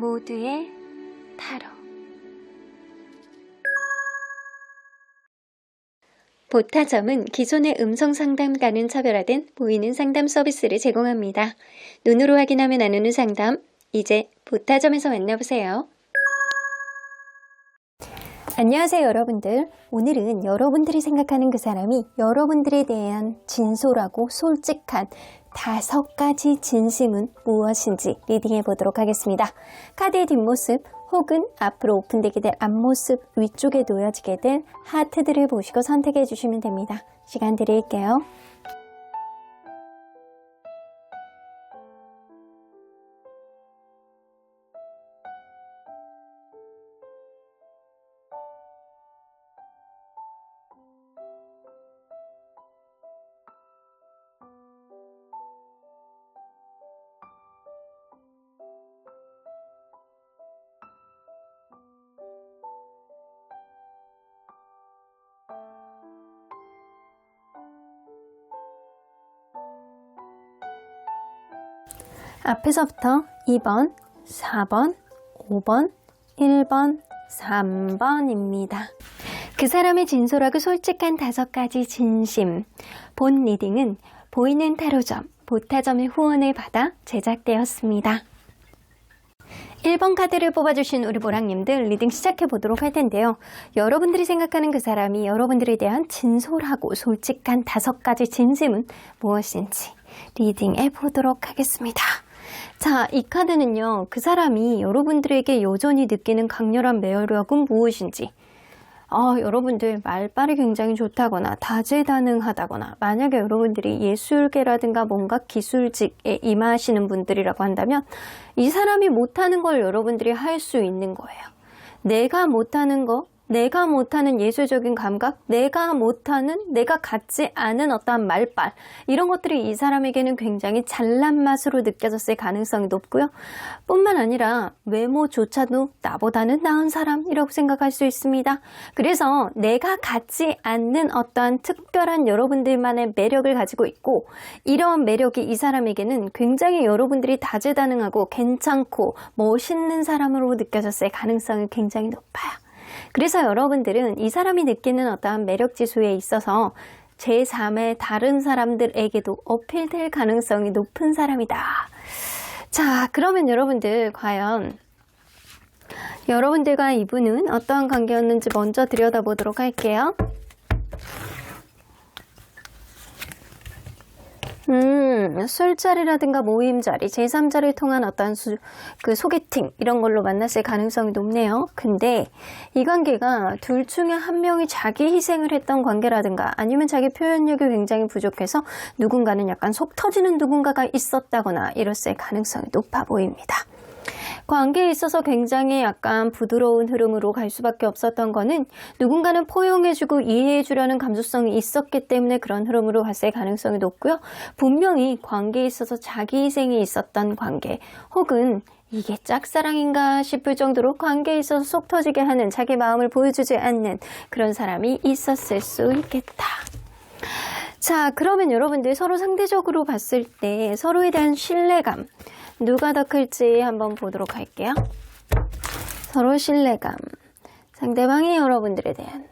모두의 타로. 보타점은 기존의 음성 상담과는 차별화된 보이는 상담 서비스를 제공합니다. 눈으로 확인하며 나누는 상담, 이제 보타점에서 만나보세요. 안녕하세요 여러분들. 오늘은 여러분들이 생각하는 그 사람이 여러분들에 대한 진솔하고 솔직한 5가지 진심은 무엇인지 리딩해 보도록 하겠습니다. 카드의 뒷모습 혹은 앞으로 오픈되게 될 앞모습 위쪽에 놓여지게 될 하트들을 보시고 선택해 주시면 됩니다. 시간 드릴게요. 앞에서부터 2번, 4번, 5번, 1번, 3번입니다. 그 사람의 진솔하고 솔직한 5가지 진심. 본 리딩은 보이는 타로점, 보타점의 후원을 받아 제작되었습니다. 1번 카드를 뽑아주신 우리 보랑님들 리딩 시작해보도록 할 텐데요. 여러분들이 생각하는 그 사람이 여러분들에 대한 진솔하고 솔직한 5가지 진심은 무엇인지 리딩해 보도록 하겠습니다. 자, 이 카드는요, 그 사람이 여러분들에게 여전히 느끼는 강렬한 매력은 무엇인지, 여러분들 말빨이 굉장히 좋다거나 다재다능하다거나, 만약에 여러분들이 예술계라든가 뭔가 기술직에 임하시는 분들이라고 한다면 이 사람이 못하는 걸 여러분들이 할 수 있는 거예요. 내가 못하는 거, 내가 못하는 예술적인 감각, 내가 못하는, 내가 갖지 않은 어떠한 말빨, 이런 것들이 이 사람에게는 굉장히 잘난 맛으로 느껴졌을 가능성이 높고요. 뿐만 아니라 외모조차도 나보다는 나은 사람이라고 생각할 수 있습니다. 그래서 내가 갖지 않는 어떠한 특별한 여러분들만의 매력을 가지고 있고, 이러한 매력이 이 사람에게는 굉장히 여러분들이 다재다능하고 괜찮고 멋있는 사람으로 느껴졌을 가능성이 굉장히 높아요. 그래서 여러분들은 이 사람이 느끼는 어떠한 매력 지수에 있어서 제3의 다른 사람들에게도 어필될 가능성이 높은 사람이다. 자, 그러면 여러분들 과연 여러분들과 이분은 어떠한 관계였는지 먼저 들여다보도록 할게요. 술자리라든가 모임자리, 제3자를 통한 어떤 그 소개팅 이런 걸로 만났을 가능성이 높네요. 근데 이 관계가 둘 중에 한 명이 자기 희생을 했던 관계라든가 아니면 자기 표현력이 굉장히 부족해서 누군가는 약간 속 터지는 누군가가 있었다거나 이랬을 가능성이 높아 보입니다. 관계에 있어서 굉장히 약간 부드러운 흐름으로 갈 수밖에 없었던 거는 누군가는 포용해주고 이해해주려는 감수성이 있었기 때문에 그런 흐름으로 갔을 가능성이 높고요. 분명히 관계에 있어서 자기 희생이 있었던 관계, 혹은 이게 짝사랑인가 싶을 정도로 관계에 있어서 속 터지게 하는, 자기 마음을 보여주지 않는 그런 사람이 있었을 수 있겠다. 자, 그러면 여러분들 서로 상대적으로 봤을 때 서로에 대한 신뢰감, 누가 더 클지 한번 보도록 할게요. 서로 신뢰감. 상대방이 여러분들에 대한,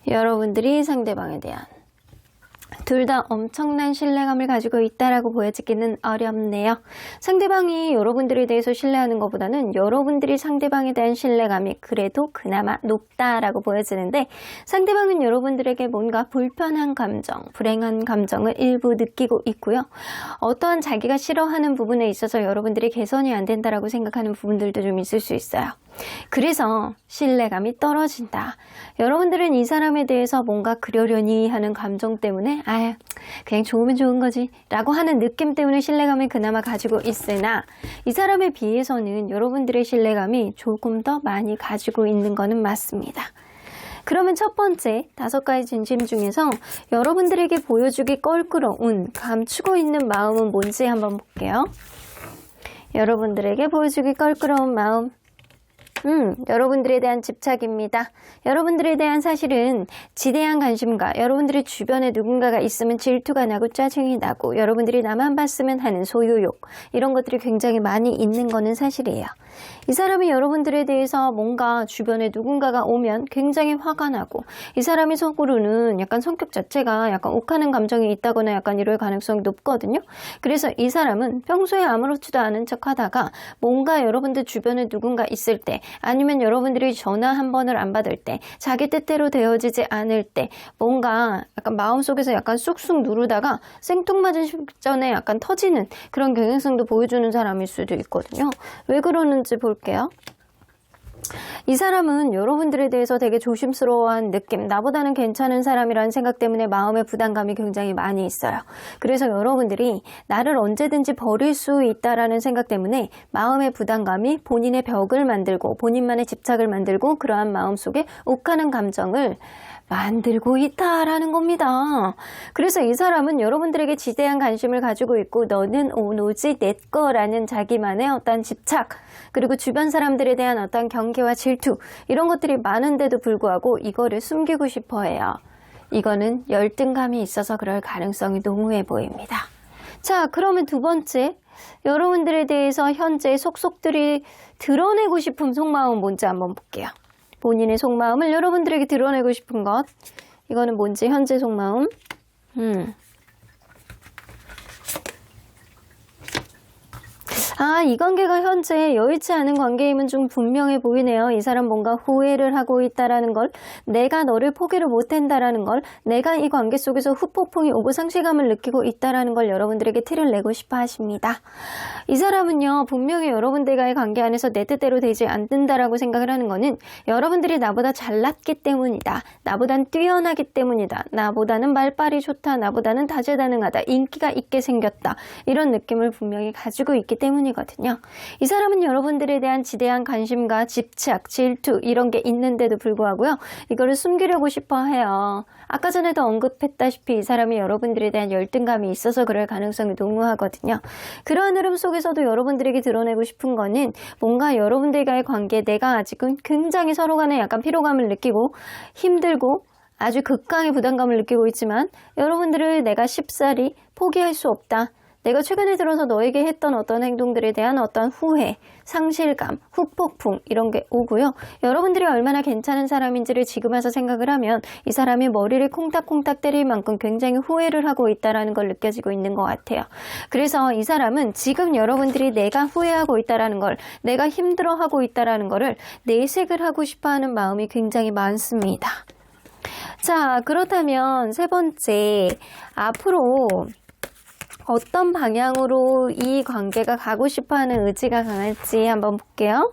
여러분들이 상대방에 대한, 둘 다 엄청난 신뢰감을 가지고 있다라고 보여지기는 어렵네요. 상대방이 여러분들에 대해서 신뢰하는 것보다는 여러분들이 상대방에 대한 신뢰감이 그래도 그나마 높다라고 보여지는데, 상대방은 여러분들에게 뭔가 불편한 감정, 불행한 감정을 일부 느끼고 있고요. 어떠한 자기가 싫어하는 부분에 있어서 여러분들이 개선이 안 된다라고 생각하는 부분들도 좀 있을 수 있어요. 그래서 신뢰감이 떨어진다. 여러분들은 이 사람에 대해서 뭔가 그러려니 하는 감정 때문에 그냥 좋으면 좋은 거지 라고 하는 느낌 때문에 신뢰감을 그나마 가지고 있으나, 이 사람에 비해서는 여러분들의 신뢰감이 조금 더 많이 가지고 있는 거는 맞습니다. 그러면 첫 번째 5가지 진심 중에서 여러분들에게 보여주기 껄끄러운, 감추고 있는 마음은 뭔지 한번 볼게요. 여러분들에게 보여주기 껄끄러운 마음, 여러분들에 대한 집착입니다. 여러분들에 대한 사실은 지대한 관심과 여러분들의 주변에 누군가가 있으면 질투가 나고 짜증이 나고 여러분들이 나만 봤으면 하는 소유욕, 이런 것들이 굉장히 많이 있는 거는 사실이에요. 이 사람이 여러분들에 대해서 뭔가 주변에 누군가가 오면 굉장히 화가 나고 이 사람의 속으로는 약간 성격 자체가 약간 욱하는 감정이 있다거나 약간 이럴 가능성이 높거든요. 그래서 이 사람은 평소에 아무렇지도 않은 척 하다가 뭔가 여러분들 주변에 누군가 있을 때 아니면 여러분들이 전화 한 번을 안 받을 때 자기 뜻대로 되어지지 않을 때 뭔가 약간 마음속에서 약간 쑥쑥 누르다가 생뚱맞은 직전에 약간 터지는 그런 경향성도 보여주는 사람일 수도 있거든요. 왜 그러는지 볼게요. 이 사람은 여러분들에 대해서 되게 조심스러워한 느낌, 나보다는 괜찮은 사람이라는 생각 때문에 마음의 부담감이 굉장히 많이 있어요. 그래서 여러분들이 나를 언제든지 버릴 수 있다라는 생각 때문에 마음의 부담감이 본인의 벽을 만들고 본인만의 집착을 만들고 그러한 마음속에 욱하는 감정을 만들고 있다라는 겁니다. 그래서 이 사람은 여러분들에게 지대한 관심을 가지고 있고 너는 오로지 내 거라는 자기만의 어떤 집착 그리고 주변 사람들에 대한 어떤 경계와 질투 이런 것들이 많은데도 불구하고 이거를 숨기고 싶어 해요. 이거는 열등감이 있어서 그럴 가능성이 농후해 보입니다. 자, 그러면 두 번째, 여러분들에 대해서 현재 속속들이 드러내고 싶은 속마음은 뭔지 한번 볼게요. 본인의 속마음을 여러분들에게 드러내고 싶은 것. 이거는 뭔지 현재 속마음. 이 관계가 현재 여의치 않은 관계임은 좀 분명해 보이네요. 이 사람 뭔가 후회를 하고 있다라는 걸, 내가 너를 포기를 못한다라는 걸, 내가 이 관계 속에서 후폭풍이 오고 상실감을 느끼고 있다라는 걸 여러분들에게 티를 내고 싶어 하십니다. 이 사람은요, 분명히 여러분들과의 관계 안에서 내 뜻대로 되지 않는다라고 생각을 하는 거는 여러분들이 나보다 잘났기 때문이다. 나보단 뛰어나기 때문이다. 나보다는 말빨이 좋다. 나보다는 다재다능하다. 인기가 있게 생겼다. 이런 느낌을 분명히 가지고 있기 때문이거든요. 이 사람은 여러분들에 대한 지대한 관심과 집착, 질투 이런 게 있는데도 불구하고요. 이거를 숨기려고 싶어 해요. 아까 전에도 언급했다시피 이 사람이 여러분들에 대한 열등감이 있어서 그럴 가능성이 농후하거든요. 그러한 흐름 속에서도 여러분들에게 드러내고 싶은 거는 뭔가 여러분들과의 관계 내가 아직은 굉장히 서로 간에 약간 피로감을 느끼고 힘들고 아주 극강의 부담감을 느끼고 있지만 여러분들을 내가 쉽사리 포기할 수 없다. 내가 최근에 들어서 너에게 했던 어떤 행동들에 대한 어떤 후회, 상실감, 후폭풍 이런 게 오고요. 여러분들이 얼마나 괜찮은 사람인지를 지금 와서 생각을 하면 이 사람이 머리를 콩닥콩닥 때릴 만큼 굉장히 후회를 하고 있다는 걸 느껴지고 있는 것 같아요. 그래서 이 사람은 지금 여러분들이 내가 후회하고 있다는 걸, 내가 힘들어하고 있다는 거를 내색을 하고 싶어하는 마음이 굉장히 많습니다. 자, 그렇다면 세 번째, 앞으로 어떤 방향으로 이 관계가 가고 싶어하는 의지가 강할지 한번 볼게요.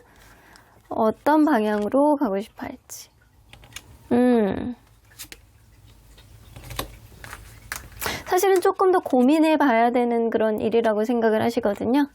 어떤 방향으로 가고 싶어 할지. 사실은 조금 더 고민해 봐야 되는 그런 일이라고 생각을 하시거든요.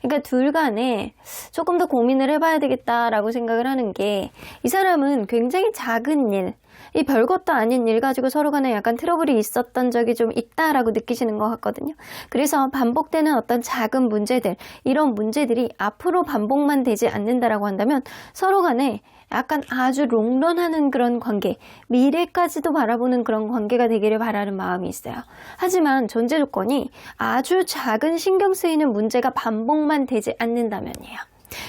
그러니까 둘 간에 조금 더 고민을 해봐야 되겠다라고 생각을 하는 게 이 사람은 굉장히 작은 일, 이 별것도 아닌 일 가지고 서로 간에 약간 트러블이 있었던 적이 좀 있다라고 느끼시는 것 같거든요. 그래서 반복되는 어떤 작은 문제들, 이런 문제들이 앞으로 반복만 되지 않는다라고 한다면 서로 간에 약간 아주 롱런하는 그런 관계, 미래까지도 바라보는 그런 관계가 되기를 바라는 마음이 있어요. 하지만 전제 조건이 아주 작은 신경 쓰이는 문제가 반복만 되지 않는다면이에요.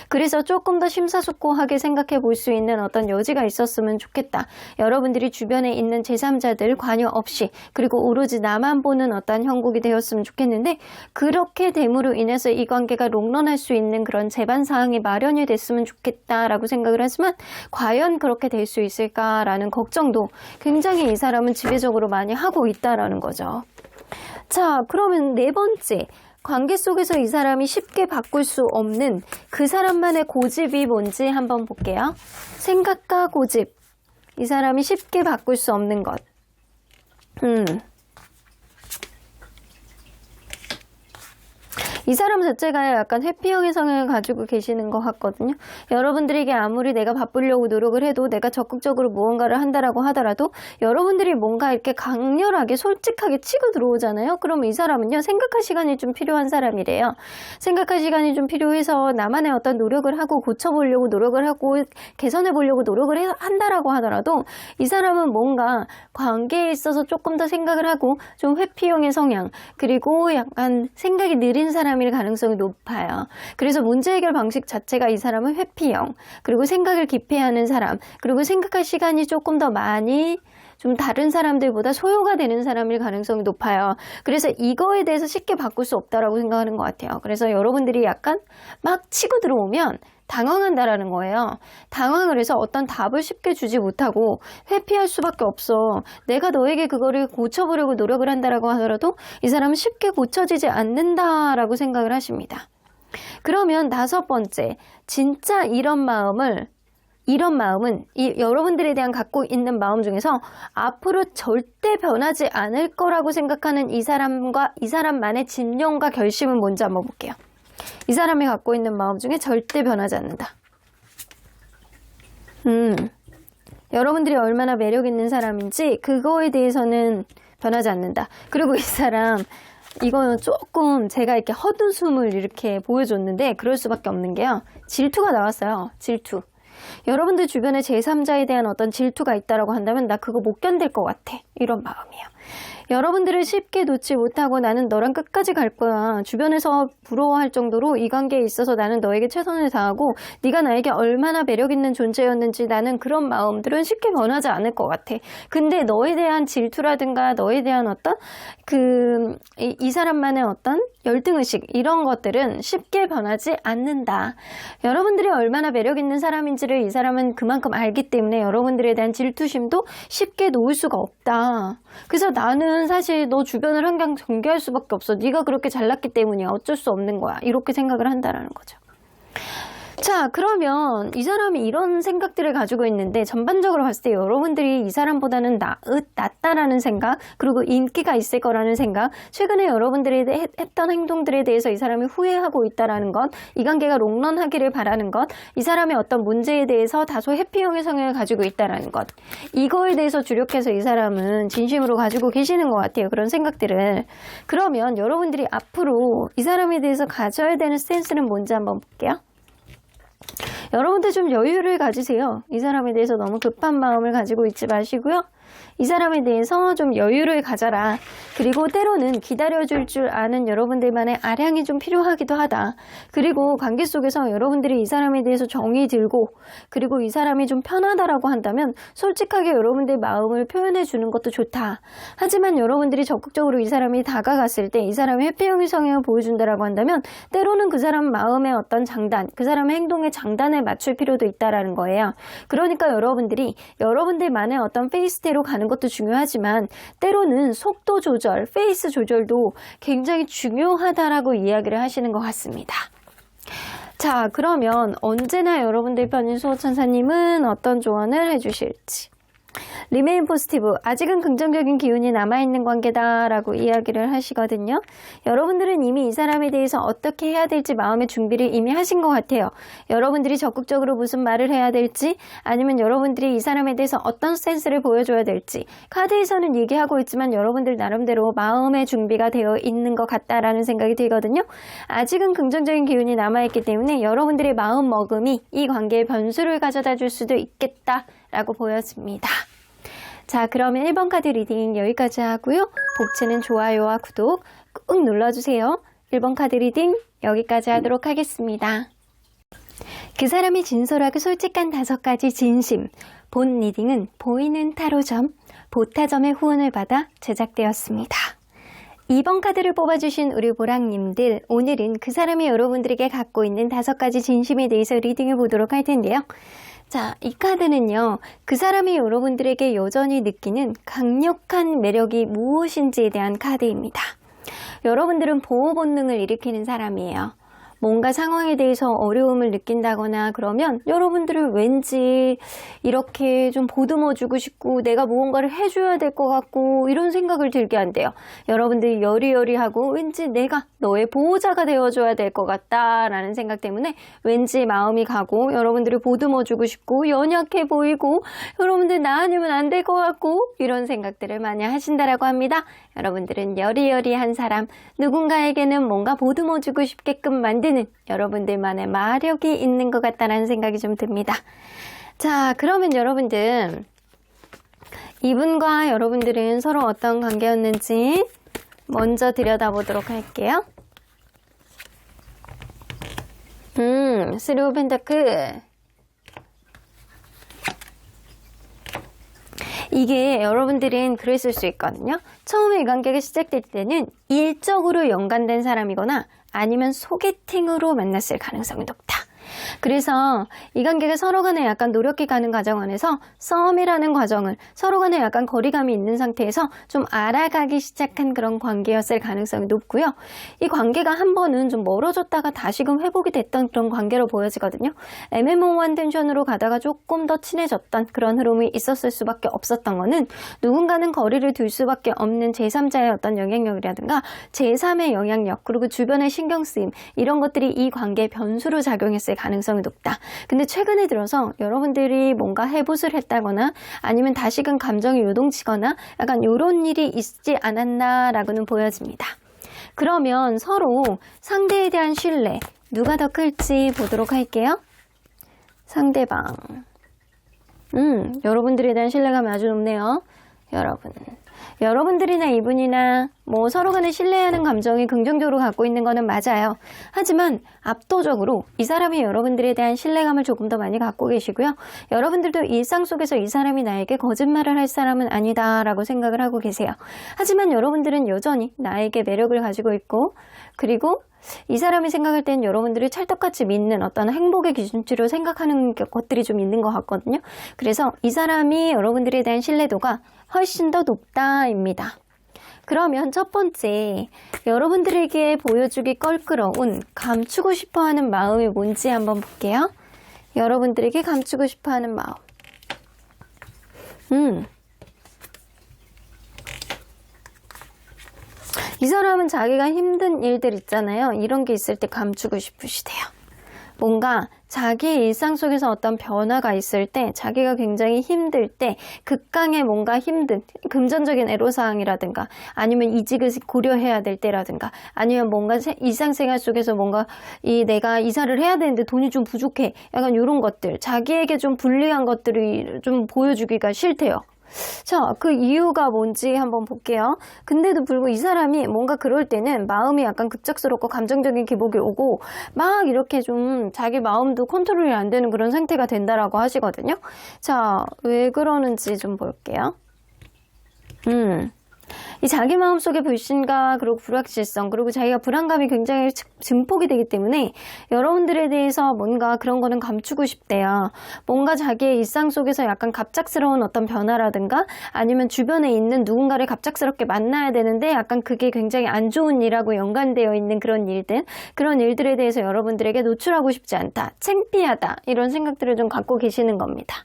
그래서 조금 더 심사숙고하게 생각해 볼 수 있는 어떤 여지가 있었으면 좋겠다. 여러분들이 주변에 있는 제3자들 관여 없이 그리고 오로지 나만 보는 어떤 형국이 되었으면 좋겠는데 그렇게 됨으로 인해서 이 관계가 롱런할 수 있는 그런 제반사항이 마련이 됐으면 좋겠다라고 생각을 하지만 과연 그렇게 될 수 있을까라는 걱정도 굉장히 이 사람은 지배적으로 많이 하고 있다라는 거죠. 자, 그러면 네 번째. 관계 속에서 이 사람이 쉽게 바꿀 수 없는 그 사람만의 고집이 뭔지 한번 볼게요. 생각과 고집. 이 사람이 쉽게 바꿀 수 없는 것. 이 사람 자체가 약간 회피형의 성향을 가지고 계시는 것 같거든요. 여러분들에게 아무리 내가 바꾸려고 노력을 해도 내가 적극적으로 무언가를 한다라고 하더라도 여러분들이 뭔가 이렇게 강렬하게 솔직하게 치고 들어오잖아요. 그러면 이 사람은요, 생각할 시간이 좀 필요한 사람이래요. 생각할 시간이 좀 필요해서 나만의 어떤 노력을 하고 고쳐보려고 노력을 하고 개선해보려고 노력을 한다라고 하더라도 이 사람은 뭔가 관계에 있어서 조금 더 생각을 하고 좀 회피형의 성향, 그리고 약간 생각이 느린 사람 사람일 가능성이 높아요. 그래서 문제 해결 방식 자체가 이 사람은 회피형, 그리고 생각을 깊이 하는 사람, 그리고 생각할 시간이 조금 더 많이 좀 다른 사람들보다 소요가 되는 사람일 가능성이 높아요. 그래서 이거에 대해서 쉽게 바꿀 수 없다라고 생각하는 것 같아요. 그래서 여러분들이 약간 막 치고 들어오면 당황한다라는 거예요. 당황을 해서 어떤 답을 쉽게 주지 못하고 회피할 수밖에 없어. 내가 너에게 그거를 고쳐보려고 노력을 한다라고 하더라도 이 사람은 쉽게 고쳐지지 않는다라고 생각을 하십니다. 그러면 5번째, 진짜 이런 마음은 여러분들에 대한 갖고 있는 마음 중에서 앞으로 절대 변하지 않을 거라고 생각하는 이 사람과 이 사람만의 진영과 결심은 뭔지 한번 볼게요. 이 사람이 갖고 있는 마음 중에 절대 변하지 않는다. 여러분들이 얼마나 매력 있는 사람인지 그거에 대해서는 변하지 않는다. 그리고 이 사람, 이거는 조금 제가 이렇게 헛웃음을 이렇게 보여줬는데 그럴 수밖에 없는 게요. 질투가 나왔어요. 질투. 여러분들 주변에 제3자에 대한 어떤 질투가 있다라고 한다면 나 그거 못 견딜 것 같아. 이런 마음이에요. 여러분들을 쉽게 놓지 못하고 나는 너랑 끝까지 갈 거야. 주변에서 부러워할 정도로 이 관계에 있어서 나는 너에게 최선을 다하고 네가 나에게 얼마나 매력 있는 존재였는지 나는 그런 마음들은 쉽게 변하지 않을 것 같아. 근데 너에 대한 질투라든가 너에 대한 어떤 이 사람만의 어떤 열등의식 이런 것들은 쉽게 변하지 않는다. 여러분들이 얼마나 매력 있는 사람인지를 이 사람은 그만큼 알기 때문에 여러분들에 대한 질투심도 쉽게 놓을 수가 없다. 그래서 나는 사실 너 주변을 항상 경계할 수밖에 없어. 네가 그렇게 잘났기 때문이야. 어쩔 수 없는 거야. 이렇게 생각을 한다라는 거죠. 자, 그러면 이 사람이 이런 생각들을 가지고 있는데 전반적으로 봤을 때 여러분들이 이 사람보다는 낫다라는 생각, 그리고 인기가 있을 거라는 생각, 최근에 여러분들이 했던 행동들에 대해서 이 사람이 후회하고 있다라는 것, 이 관계가 롱런하기를 바라는 것, 이 사람의 어떤 문제에 대해서 다소 회피형의 성향을 가지고 있다라는 것, 이거에 대해서 주력해서 이 사람은 진심으로 가지고 계시는 것 같아요. 그런 생각들을. 그러면 여러분들이 앞으로 이 사람에 대해서 가져야 되는 스탠스는 뭔지 한번 볼게요. 여러분들 좀 여유를 가지세요. 이 사람에 대해서 너무 급한 마음을 가지고 있지 마시고요. 이 사람에 대해서 좀 여유를 가져라. 그리고 때로는 기다려줄 줄 아는 여러분들만의 아량이 좀 필요하기도 하다. 그리고 관계 속에서 여러분들이 이 사람에 대해서 정이 들고 그리고 이 사람이 좀 편하다라고 한다면 솔직하게 여러분들 마음을 표현해 주는 것도 좋다. 하지만 여러분들이 적극적으로 이 사람이 다가갔을 때 이 사람의 회피형의 성향을 보여준다라고 한다면 때로는 그 사람 마음의 어떤 장단, 그 사람의 행동의 장단에 맞출 필요도 있다라는 거예요. 그러니까 여러분들이 여러분들만의 어떤 페이스대로 가는 것도 중요하지만 때로는 속도 조절, 페이스 조절도 굉장히 중요하다라고 이야기를 하시는 것 같습니다. 자, 그러면 언제나 여러분들 편인 수호천사님은 어떤 조언을 해주실지. 리메인 포지티브, 아직은 긍정적인 기운이 남아있는 관계다라고 이야기를 하시거든요. 여러분들은 이미 이 사람에 대해서 어떻게 해야 될지 마음의 준비를 이미 하신 것 같아요. 여러분들이 적극적으로 무슨 말을 해야 될지, 아니면 여러분들이 이 사람에 대해서 어떤 센스를 보여줘야 될지, 카드에서는 얘기하고 있지만 여러분들 나름대로 마음의 준비가 되어 있는 것 같다라는 생각이 들거든요. 아직은 긍정적인 기운이 남아있기 때문에 여러분들의 마음 먹음이 이 관계에 변수를 가져다 줄 수도 있겠다라고 보여집니다. 자, 그러면 1번 카드 리딩 여기까지 하고요. 복채는 좋아요와 구독 꾹 눌러주세요. 1번 카드 리딩 여기까지 하도록 하겠습니다. 그 사람이 진솔하고 솔직한 5가지 진심. 본 리딩은 보이는 타로점, 보타점의 후원을 받아 제작되었습니다. 2번 카드를 뽑아주신 우리 보랑님들, 오늘은 그 사람이 여러분들에게 갖고 있는 5가지 진심에 대해서 리딩을 보도록 할 텐데요. 자, 이 카드는요, 그 사람이 여러분들에게 여전히 느끼는 강력한 매력이 무엇인지에 대한 카드입니다. 여러분들은 보호 본능을 일으키는 사람이에요. 뭔가 상황에 대해서 어려움을 느낀다거나 그러면 여러분들은 왠지 이렇게 좀 보듬어주고 싶고 내가 무언가를 해줘야 될 것 같고 이런 생각을 들게 한대요. 여러분들이 여리여리하고 왠지 내가 너의 보호자가 되어줘야 될 것 같다라는 생각 때문에 왠지 마음이 가고 여러분들을 보듬어주고 싶고 연약해 보이고 여러분들 나 아니면 안 될 것 같고 이런 생각들을 많이 하신다라고 합니다. 여러분들은 여리여리한 사람, 누군가에게는 뭔가 보듬어주고 싶게끔 만드는 여러분들만의 마력이 있는 것 같다는 생각이 좀 듭니다. 자, 그러면 여러분들 이분과 여러분들은 서로 어떤 관계였는지 먼저 들여다보도록 할게요. 쓰리 오브 펜타클. 이게 여러분들은 그랬을 수 있거든요. 처음에 이 관계가 시작될 때는 일적으로 연관된 사람이거나 아니면 소개팅으로 만났을 가능성이 높다. 그래서 이 관계가 서로 간에 약간 노력해 가는 과정 안에서 썸이라는 과정을 서로 간에 약간 거리감이 있는 상태에서 좀 알아가기 시작한 그런 관계였을 가능성이 높고요. 이 관계가 한 번은 좀 멀어졌다가 다시금 회복이 됐던 그런 관계로 보여지거든요. 애매모호한 텐션으로 가다가 조금 더 친해졌던 그런 흐름이 있었을 수밖에 없었던 거는 누군가는 거리를 둘 수밖에 없는 제3자의 어떤 영향력이라든가 제3의 영향력 그리고 주변의 신경쓰임 이런 것들이 이 관계의 변수로 작용했을 가능성이 높다. 근데 최근에 들어서 여러분들이 뭔가 해붓을 했다거나 아니면 다시금 감정이 요동치거나 약간 이런 일이 있지 않았나라고는 보여집니다. 그러면 서로 상대에 대한 신뢰 누가 더 클지 보도록 할게요. 상대방. 여러분들에 대한 신뢰감이 아주 높네요. 여러분들이나 이분이나 뭐 서로 간에 신뢰하는 감정이 긍정적으로 갖고 있는 거는 맞아요. 하지만 압도적으로 이 사람이 여러분들에 대한 신뢰감을 조금 더 많이 갖고 계시고요. 여러분들도 일상 속에서 이 사람이 나에게 거짓말을 할 사람은 아니다라고 생각을 하고 계세요. 하지만 여러분들은 여전히 나에게 매력을 가지고 있고 그리고 이 사람이 생각할 땐 여러분들이 찰떡같이 믿는 어떤 행복의 기준치로 생각하는 것들이 좀 있는 것 같거든요. 그래서 이 사람이 여러분들에 대한 신뢰도가 훨씬 더 높다입니다. 그러면 첫 번째, 여러분들에게 보여주기 껄끄러운 감추고 싶어하는 마음이 뭔지 한번 볼게요. 여러분들에게 감추고 싶어하는 마음. 이 사람은 자기가 힘든 일들 있잖아요. 이런 게 있을 때 감추고 싶으시대요. 뭔가 자기의 일상 속에서 어떤 변화가 있을 때 자기가 굉장히 힘들 때 극강의 뭔가 힘든 금전적인 애로사항이라든가 아니면 이직을 고려해야 될 때라든가 아니면 뭔가 일상생활 속에서 뭔가 내가 이사를 해야 되는데 돈이 좀 부족해 약간 이런 것들 자기에게 좀 불리한 것들이 좀 보여주기가 싫대요. 자, 그 이유가 뭔지 한번 볼게요. 근데도 불구하고 이 사람이 뭔가 그럴 때는 마음이 약간 급작스럽고 감정적인 기복이 오고 막 이렇게 좀 자기 마음도 컨트롤이 안 되는 그런 상태가 된다라고 하시거든요. 자, 왜 그러는지 좀 볼게요. 이 자기 마음속의 불신과 그리고 불확실성 그리고 자기가 불안감이 굉장히 증폭이 되기 때문에 여러분들에 대해서 뭔가 그런 거는 감추고 싶대요. 뭔가 자기의 일상 속에서 약간 갑작스러운 어떤 변화라든가 아니면 주변에 있는 누군가를 갑작스럽게 만나야 되는데 약간 그게 굉장히 안 좋은 일하고 연관되어 있는 그런 일들 그런 일들에 대해서 여러분들에게 노출하고 싶지 않다. 창피하다. 이런 생각들을 좀 갖고 계시는 겁니다.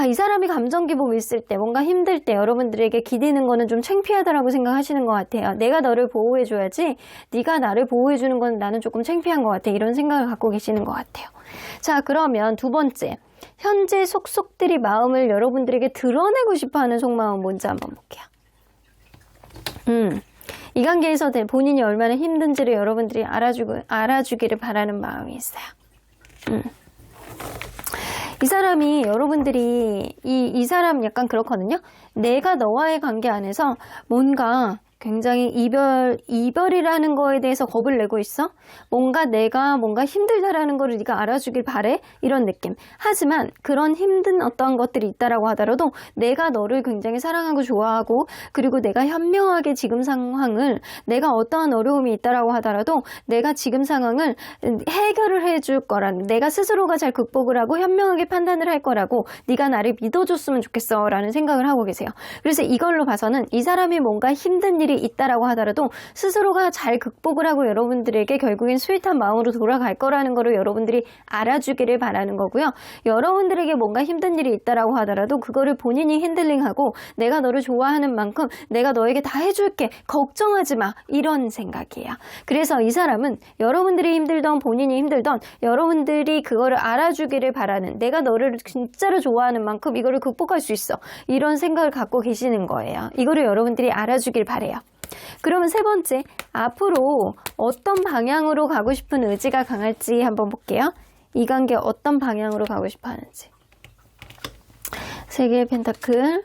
이 사람이 감정 기복이 있을 때 뭔가 힘들 때 여러분들에게 기대는 거는 좀 창피하다라고 생각하시는 것 같아요. 내가 너를 보호해줘야지 네가 나를 보호해주는 건 나는 조금 창피한 것 같아. 이런 생각을 갖고 계시는 것 같아요. 자, 그러면 두 번째. 현재 속속들이 마음을 여러분들에게 드러내고 싶어하는 속마음 뭔지 한번 볼게요. 이 관계에서 본인이 얼마나 힘든지를 여러분들이 알아주기를 바라는 마음이 있어요. 이 사람이 여러분들이 이 사람 약간 그렇거든요. 내가 너와의 관계 안에서 뭔가 굉장히 이별이라는 거에 대해서 겁을 내고 있어? 내가 뭔가 힘들다라는 거를 네가 알아주길 바래? 이런 느낌. 하지만 그런 힘든 어떤 것들이 있다라고 하더라도 내가 너를 굉장히 사랑하고 좋아하고 그리고 내가 현명하게 지금 상황을 내가 어떠한 어려움이 있다라고 하더라도 내가 지금 상황을 해결을 해줄 거라는 내가 스스로가 잘 극복을 하고 현명하게 판단을 할 거라고 네가 나를 믿어줬으면 좋겠어 라는 생각을 하고 계세요. 그래서 이걸로 봐서는 이 사람이 뭔가 힘든 일이 있다라고 하더라도 스스로가 잘 극복을 하고 여러분들에게 결국엔 스윗한 마음으로 돌아갈 거라는 거를 여러분들이 알아주기를 바라는 거고요. 여러분들에게 뭔가 힘든 일이 있다라고 하더라도 그거를 본인이 핸들링하고 내가 너를 좋아하는 만큼 내가 너에게 다 해줄게 걱정하지 마 이런 생각이에요. 그래서 이 사람은 여러분들이 힘들던 본인이 힘들던 여러분들이 그거를 알아주기를 바라는 내가 너를 진짜로 좋아하는 만큼 이거를 극복할 수 있어 이런 생각을 갖고 계시는 거예요. 이거를 여러분들이 알아주길 바래요. 그러면 세 번째, 앞으로 어떤 방향으로 가고 싶은 의지가 강할지 한번 볼게요. 이 관계 어떤 방향으로 가고 싶어 하는지. 세 개의 펜타클.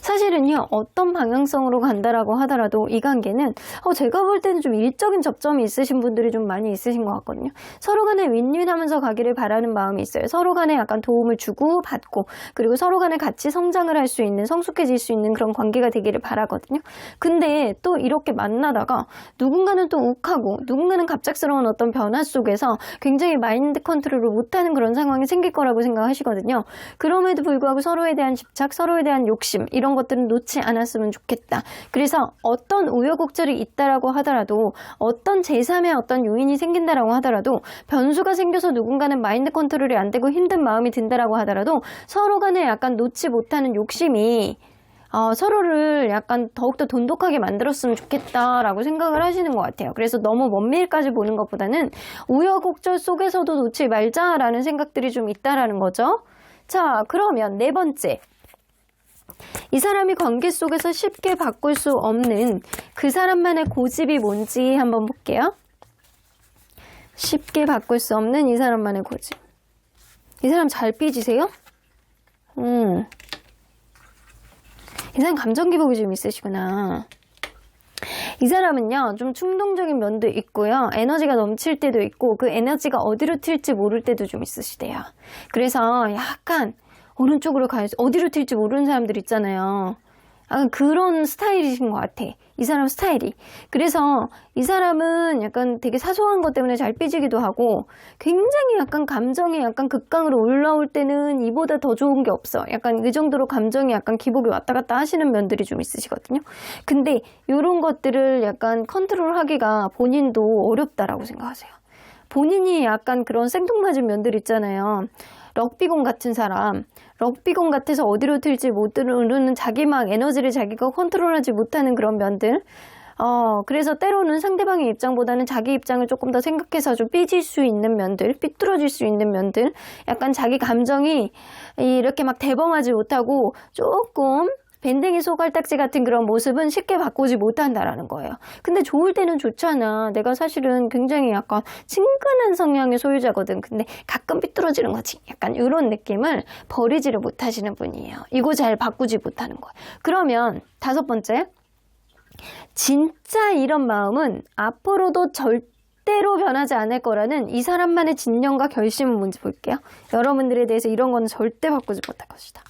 사실은요, 어떤 방향성으로 간다라고 하더라도 이 관계는 제가 볼 때는 좀 일적인 접점이 있으신 분들이 좀 많이 있으신 것 같거든요. 서로 간에 윈윈하면서 가기를 바라는 마음이 있어요. 서로 간에 약간 도움을 주고 받고, 그리고 서로 간에 같이 성장을 할 수 있는, 성숙해질 수 있는 그런 관계가 되기를 바라거든요. 근데 또 이렇게 만나다가 누군가는 또 욱하고 누군가는 갑작스러운 어떤 변화 속에서 굉장히 마인드 컨트롤을 못하는 그런 상황이 생길 거라고 생각하시거든요. 그럼에도 불구하고 서로에 대한 집착, 서로에 대한 욕심 이런 것들은 놓지 않았으면 좋겠다. 그래서 어떤 우여곡절이 있다라고 하더라도, 어떤 제3의 어떤 요인이 생긴다라고 하더라도, 변수가 생겨서 누군가는 마인드 컨트롤이 안 되고 힘든 마음이 든다라고 하더라도 서로 간에 약간 놓지 못하는 욕심이 서로를 약간 더욱더 돈독하게 만들었으면 좋겠다라고 생각을 하시는 것 같아요. 그래서 너무 먼 미래까지 보는 것보다는 우여곡절 속에서도 놓지 말자라는 생각들이 좀 있다라는 거죠. 자, 그러면 네 번째. 이 사람이 관계 속에서 쉽게 바꿀 수 없는 그 사람만의 고집이 뭔지 한번 볼게요. 쉽게 바꿀 수 없는 이 사람만의 고집. 이 사람 잘 삐지세요? 이 사람 감정 기복이 좀 있으시구나. 이 사람은요, 좀 충동적인 면도 있고요. 에너지가 넘칠 때도 있고, 그 에너지가 어디로 튈지 모를 때도 좀 있으시대요. 그래서 약간 어느 쪽으로 가야지, 어디로 튈지 모르는 사람들 있잖아요. 그런 스타일이신 것 같아. 이 사람 스타일이. 그래서 이 사람은 약간 되게 사소한 것 때문에 잘 삐지기도 하고, 굉장히 약간 감정이 약간 극강으로 올라올 때는 이보다 더 좋은 게 없어. 약간 이 정도로 감정이 약간 기복이 왔다 갔다 하시는 면들이 좀 있으시거든요. 근데 이런 것들을 약간 컨트롤하기가 본인도 어렵다라고 생각하세요. 본인이 약간 그런 생뚱맞은 면들 있잖아요. 럭비공 같은 사람, 럭비공 같아서 어디로 튈지 못 누르는 자기 막 에너지를 자기가 컨트롤하지 못하는 그런 면들. 그래서 때로는 상대방의 입장보다는 자기 입장을 조금 더 생각해서 좀 삐질 수 있는 면들, 삐뚤어질 수 있는 면들, 약간 자기 감정이 이렇게 막 대범하지 못하고 조금 밴댕이 소갈딱지 같은 그런 모습은 쉽게 바꾸지 못한다라는 거예요. 근데 좋을 때는 좋잖아. 내가 사실은 굉장히 약간 친근한 성향의 소유자거든. 근데 가끔 삐뚤어지는 거지. 약간 이런 느낌을 버리지를 못하시는 분이에요. 이거 잘 바꾸지 못하는 거예요. 그러면 다섯 번째. 진짜 이런 마음은 앞으로도 절대로 변하지 않을 거라는 이 사람만의 진념과 결심은 뭔지 볼게요. 여러분들에 대해서 이런 거는 절대 바꾸지 못할 것이다.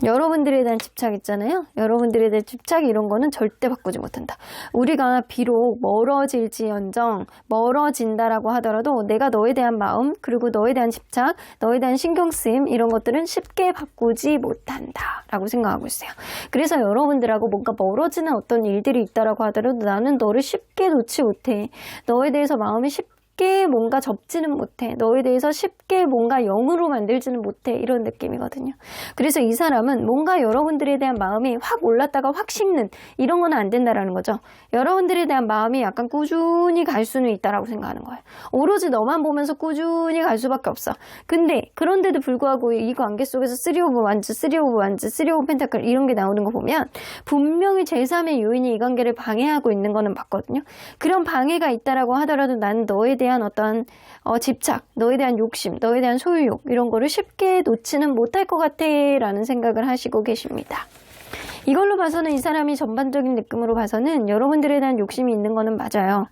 여러분들에 대한 집착 있잖아요. 여러분들에 대한 집착 이런 거는 절대 바꾸지 못한다. 우리가 비록 멀어질지언정 멀어진다라고 하더라도 내가 너에 대한 마음, 그리고 너에 대한 집착, 너에 대한 신경쓰임 이런 것들은 쉽게 바꾸지 못한다 라고 생각하고 있어요. 그래서 여러분들하고 뭔가 멀어지는 어떤 일들이 있다라고 하더라도 나는 너를 쉽게 놓지 못해. 너에 대해서 마음이 쉽게 뭔가 접지는 못해. 너에 대해서 쉽게 뭔가 영으로 만들지는 못해. 이런 느낌이거든요. 그래서 이 사람은 뭔가 여러분들에 대한 마음이 확 올랐다가 확 식는 이런 건 안 된다라는 거죠. 여러분들에 대한 마음이 약간 꾸준히 갈 수는 있다라고 생각하는 거예요. 오로지 너만 보면서 꾸준히 갈 수밖에 없어. 근데 그런데도 불구하고 이 관계 속에서 3 오브 완즈, 3 오브 완즈, 3 오브 펜타클 이런 게 나오는 거 보면 분명히 제3의 요인이 이 관계를 방해하고 있는 거는 맞거든요. 그런 방해가 있다라고 하더라도 나는 너에 대한 어떤 집착, 너에 대한 욕심, 너에 대한 소유욕 이런 거를 쉽게 놓지는 못할 것 같아 라는 생각을 하시고 계십니다. 이걸로 봐서는 이 사람이 전반적인 느낌으로 봐서는 여러분들에 대한 욕심이 있는 거는 맞아요.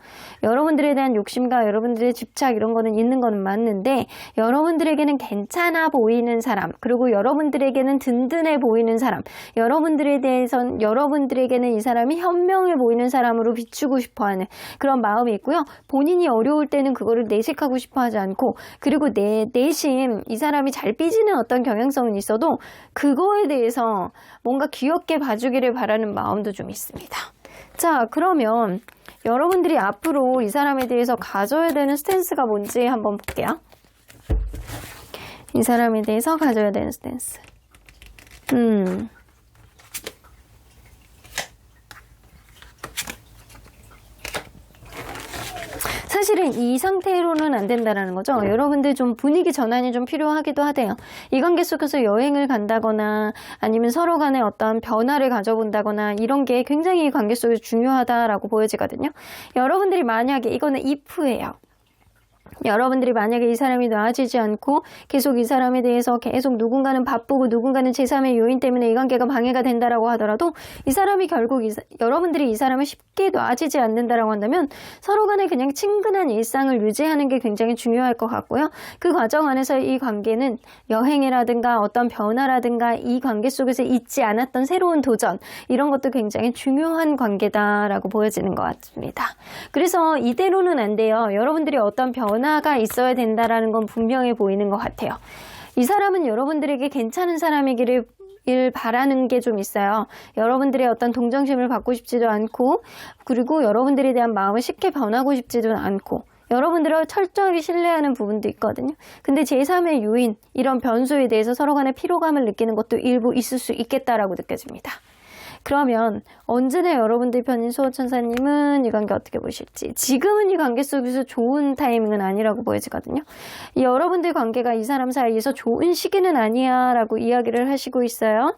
여러분들에 대한 욕심과 여러분들의 집착 이런 거는 있는 거는 맞는데 여러분들에게는 괜찮아 보이는 사람, 그리고 여러분들에게는 든든해 보이는 사람, 여러분들에게는 이 사람이 현명해 보이는 사람으로 비추고 싶어하는 그런 마음이 있고요. 본인이 어려울 때는 그거를 내색하고 싶어하지 않고, 그리고 내심 이 사람이 잘 삐지는 어떤 경향성은 있어도 그거에 대해서 뭔가 귀엽게 봐주기를 바라는 마음도 좀 있습니다. 자, 그러면 여러분들이 앞으로 이 사람에 대해서 가져야 되는 스탠스가 뭔지 한번 볼게요. 이 사람에 대해서 가져야 되는 스탠스. 사실은 이 상태로는 안 된다라는 거죠. 여러분들 좀 분위기 전환이 좀 필요하기도 하대요. 이 관계 속에서 여행을 간다거나 아니면 서로 간에 어떤 변화를 가져본다거나 이런 게 굉장히 이 관계 속에서 중요하다라고 보여지거든요. 여러분들이 만약에 이거는 if예요. 여러분들이 만약에 이 사람이 놔지지 않고 계속 이 사람에 대해서 계속 누군가는 바쁘고 누군가는 제3의 요인 때문에 이 관계가 방해가 된다라고 하더라도 이 사람이 결국 여러분들이 이 사람을 쉽게 놔지지 않는다라고 한다면 서로 간에 그냥 친근한 일상을 유지하는 게 굉장히 중요할 것 같고요. 그 과정 안에서 이 관계는 여행이라든가 어떤 변화라든가 이 관계 속에서 잊지 않았던 새로운 도전 이런 것도 굉장히 중요한 관계다라고 보여지는 것 같습니다. 그래서 이대로는 안 돼요. 여러분들이 어떤 변화가 있어야 된다라는 건 분명해 보이는 것 같아요. 이 사람은 여러분들에게 괜찮은 사람이기를 바라는 게 좀 있어요. 여러분들의 어떤 동정심을 받고 싶지도 않고 그리고 여러분들에 대한 마음을 쉽게 변하고 싶지도 않고 여러분들을 철저하게 신뢰하는 부분도 있거든요. 근데 제3의 요인, 이런 변수에 대해서 서로 간에 피로감을 느끼는 것도 일부 있을 수 있겠다라고 느껴집니다. 그러면 언제나 여러분들 편인 수호천사님은 이 관계 어떻게 보실지. 지금은 이 관계 속에서 좋은 타이밍은 아니라고 보여지거든요. 여러분들 관계가 이 사람 사이에서 좋은 시기는 아니야 라고 이야기를 하시고 있어요.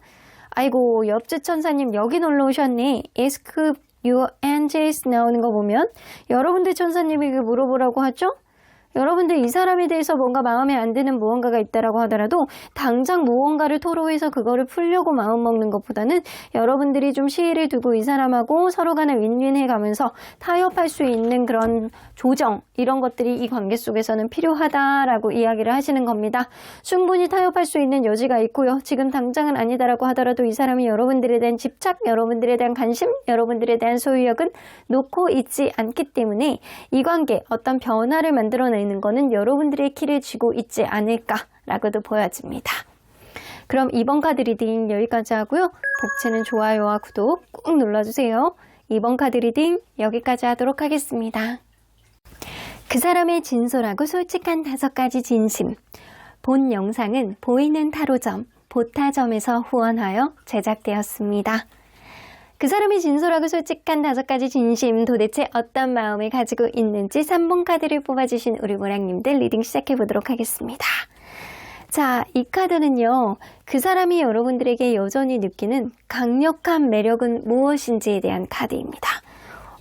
아이고 옆집 천사님 여기 놀러 오셨네. Ask your angels 나오는 거 보면 여러분들 천사님에게 물어보라고 하죠. 여러분들 이 사람에 대해서 뭔가 마음에 안 드는 무언가가 있다라고 하더라도 당장 무언가를 토로해서 그거를 풀려고 마음먹는 것보다는 여러분들이 좀 시일을 두고 이 사람하고 서로 간에 윈윈해 가면서 타협할 수 있는 그런 조정 이런 것들이 이 관계 속에서는 필요하다라고 이야기를 하시는 겁니다. 충분히 타협할 수 있는 여지가 있고요. 지금 당장은 아니다라고 하더라도 이 사람이 여러분들에 대한 집착, 여러분들에 대한 관심, 여러분들에 대한 소유욕은 놓고 있지 않기 때문에 이 관계 어떤 변화를 만들어내는 거는 여러분들의 키를 쥐고 있지 않을까라고도 보여집니다. 그럼 이번 카드 리딩 여기까지 하고요. 복채는 좋아요와 구독 꾹 눌러주세요. 이번 카드 리딩 여기까지 하도록 하겠습니다. 그 사람의 진솔하고 솔직한 5가지 진심. 본 영상은 보이는 타로점, 보타점에서 후원하여 제작되었습니다. 그 사람이 진솔하고 솔직한 5가지 진심, 도대체 어떤 마음을 가지고 있는지 3번 카드를 뽑아주신 우리 모랑님들 리딩 시작해보도록 하겠습니다. 자, 이 카드는요, 그 사람이 여러분들에게 여전히 느끼는 강력한 매력은 무엇인지에 대한 카드입니다.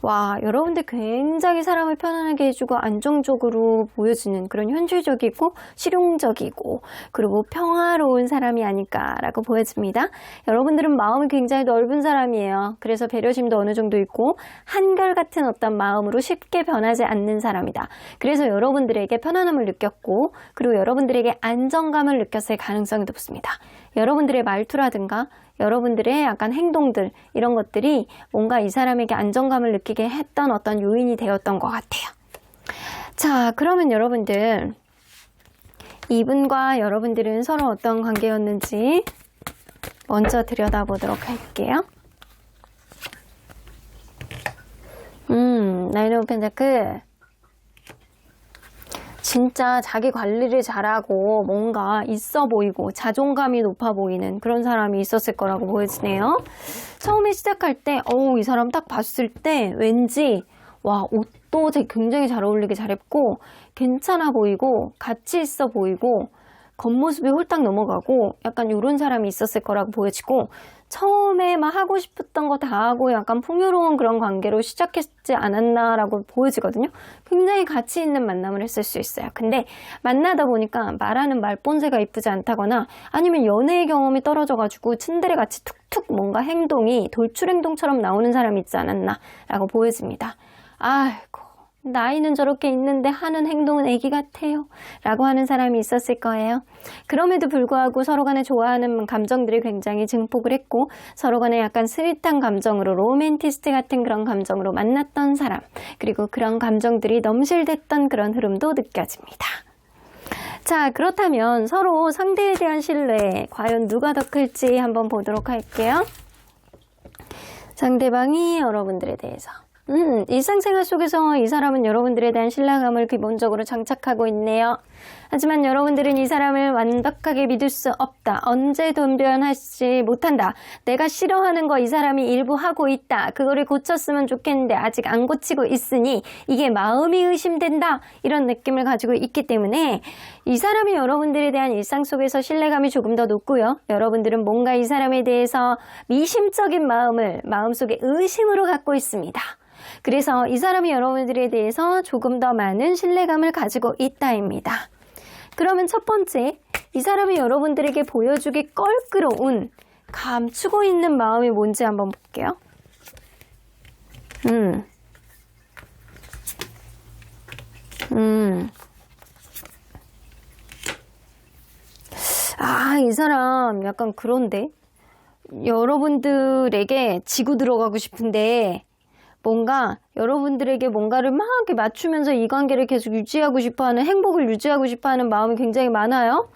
와, 여러분들 굉장히 사람을 편안하게 해주고 안정적으로 보여지는 그런 현실적이고 실용적이고 그리고 평화로운 사람이 아닐까라고 보여집니다. 여러분들은 마음이 굉장히 넓은 사람이에요. 그래서 배려심도 어느 정도 있고 한결같은 어떤 마음으로 쉽게 변하지 않는 사람이다. 그래서 여러분들에게 편안함을 느꼈고 그리고 여러분들에게 안정감을 느꼈을 가능성이 높습니다. 여러분들의 말투라든가 여러분들의 약간 행동들 이런 것들이 뭔가 이 사람에게 안정감을 느끼게 했던 어떤 요인이 되었던 것 같아요. 자, 그러면 여러분들 이분과 여러분들은 서로 어떤 관계였는지 먼저 들여다보도록 할게요. 나인 오브 펜타클 진짜 자기 관리를 잘하고 뭔가 있어 보이고 자존감이 높아 보이는 그런 사람이 있었을 거라고 보여지네요. 처음에 시작할 때 이 사람 딱 봤을 때 왠지 와, 옷도 굉장히 잘 어울리게 잘 입고 괜찮아 보이고 가치 있어 보이고 겉모습이 홀딱 넘어가고 약간 이런 사람이 있었을 거라고 보여지고 처음에 막 하고 싶었던 거 다 하고 약간 풍요로운 그런 관계로 시작했지 않았나라고 보여지거든요. 굉장히 가치 있는 만남을 했을 수 있어요. 근데 만나다 보니까 말하는 말본새가 이쁘지 않다거나 아니면 연애의 경험이 떨어져가지고 츤데레같이 툭툭 뭔가 행동이 돌출 행동처럼 나오는 사람이 있지 않았나라고 보여집니다. 아이고. 나이는 저렇게 있는데 하는 행동은 애기 같아요 라고 하는 사람이 있었을 거예요. 그럼에도 불구하고 서로 간에 좋아하는 감정들이 굉장히 증폭을 했고 서로 간에 약간 스윗한 감정으로 로맨티스트 같은 그런 감정으로 만났던 사람 그리고 그런 감정들이 넘실댔던 그런 흐름도 느껴집니다. 자, 그렇다면 서로 상대에 대한 신뢰 과연 누가 더 클지 한번 보도록 할게요. 상대방이 여러분들에 대해서 일상생활 속에서 이 사람은 여러분들에 대한 신뢰감을 기본적으로 장착하고 있네요. 하지만 여러분들은 이 사람을 완벽하게 믿을 수 없다. 언제 변변하지 못한다. 내가 싫어하는 거 이 사람이 일부 하고 있다. 그거를 고쳤으면 좋겠는데 아직 안 고치고 있으니 이게 마음이 의심된다. 이런 느낌을 가지고 있기 때문에 이 사람이 여러분들에 대한 일상 속에서 신뢰감이 조금 더 높고요. 여러분들은 뭔가 이 사람에 대해서 미심적인 마음을 마음속에 의심으로 갖고 있습니다. 그래서 이 사람이 여러분들에 대해서 조금 더 많은 신뢰감을 가지고 있다입니다. 그러면 첫 번째, 이 사람이 여러분들에게 보여주기 껄끄러운 감추고 있는 마음이 뭔지 한번 볼게요. 이 사람 약간 그런데? 여러분들에게 지고 들어가고 싶은데 뭔가 여러분들에게 뭔가를 막 이렇게 맞추면서 이 관계를 계속 유지하고 싶어하는, 행복을 유지하고 싶어하는 마음이 굉장히 많아요.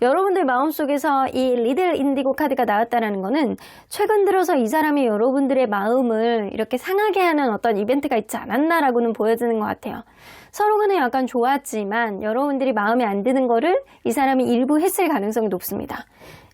여러분들 마음속에서 이 리들 인디고 카드가 나왔다는 거는 최근 들어서 이 사람이 여러분들의 마음을 이렇게 상하게 하는 어떤 이벤트가 있지 않았나라고는 보여지는 것 같아요. 서로 간에 약간 좋았지만 여러분들이 마음에 안 드는 거를 이 사람이 일부 했을 가능성이 높습니다.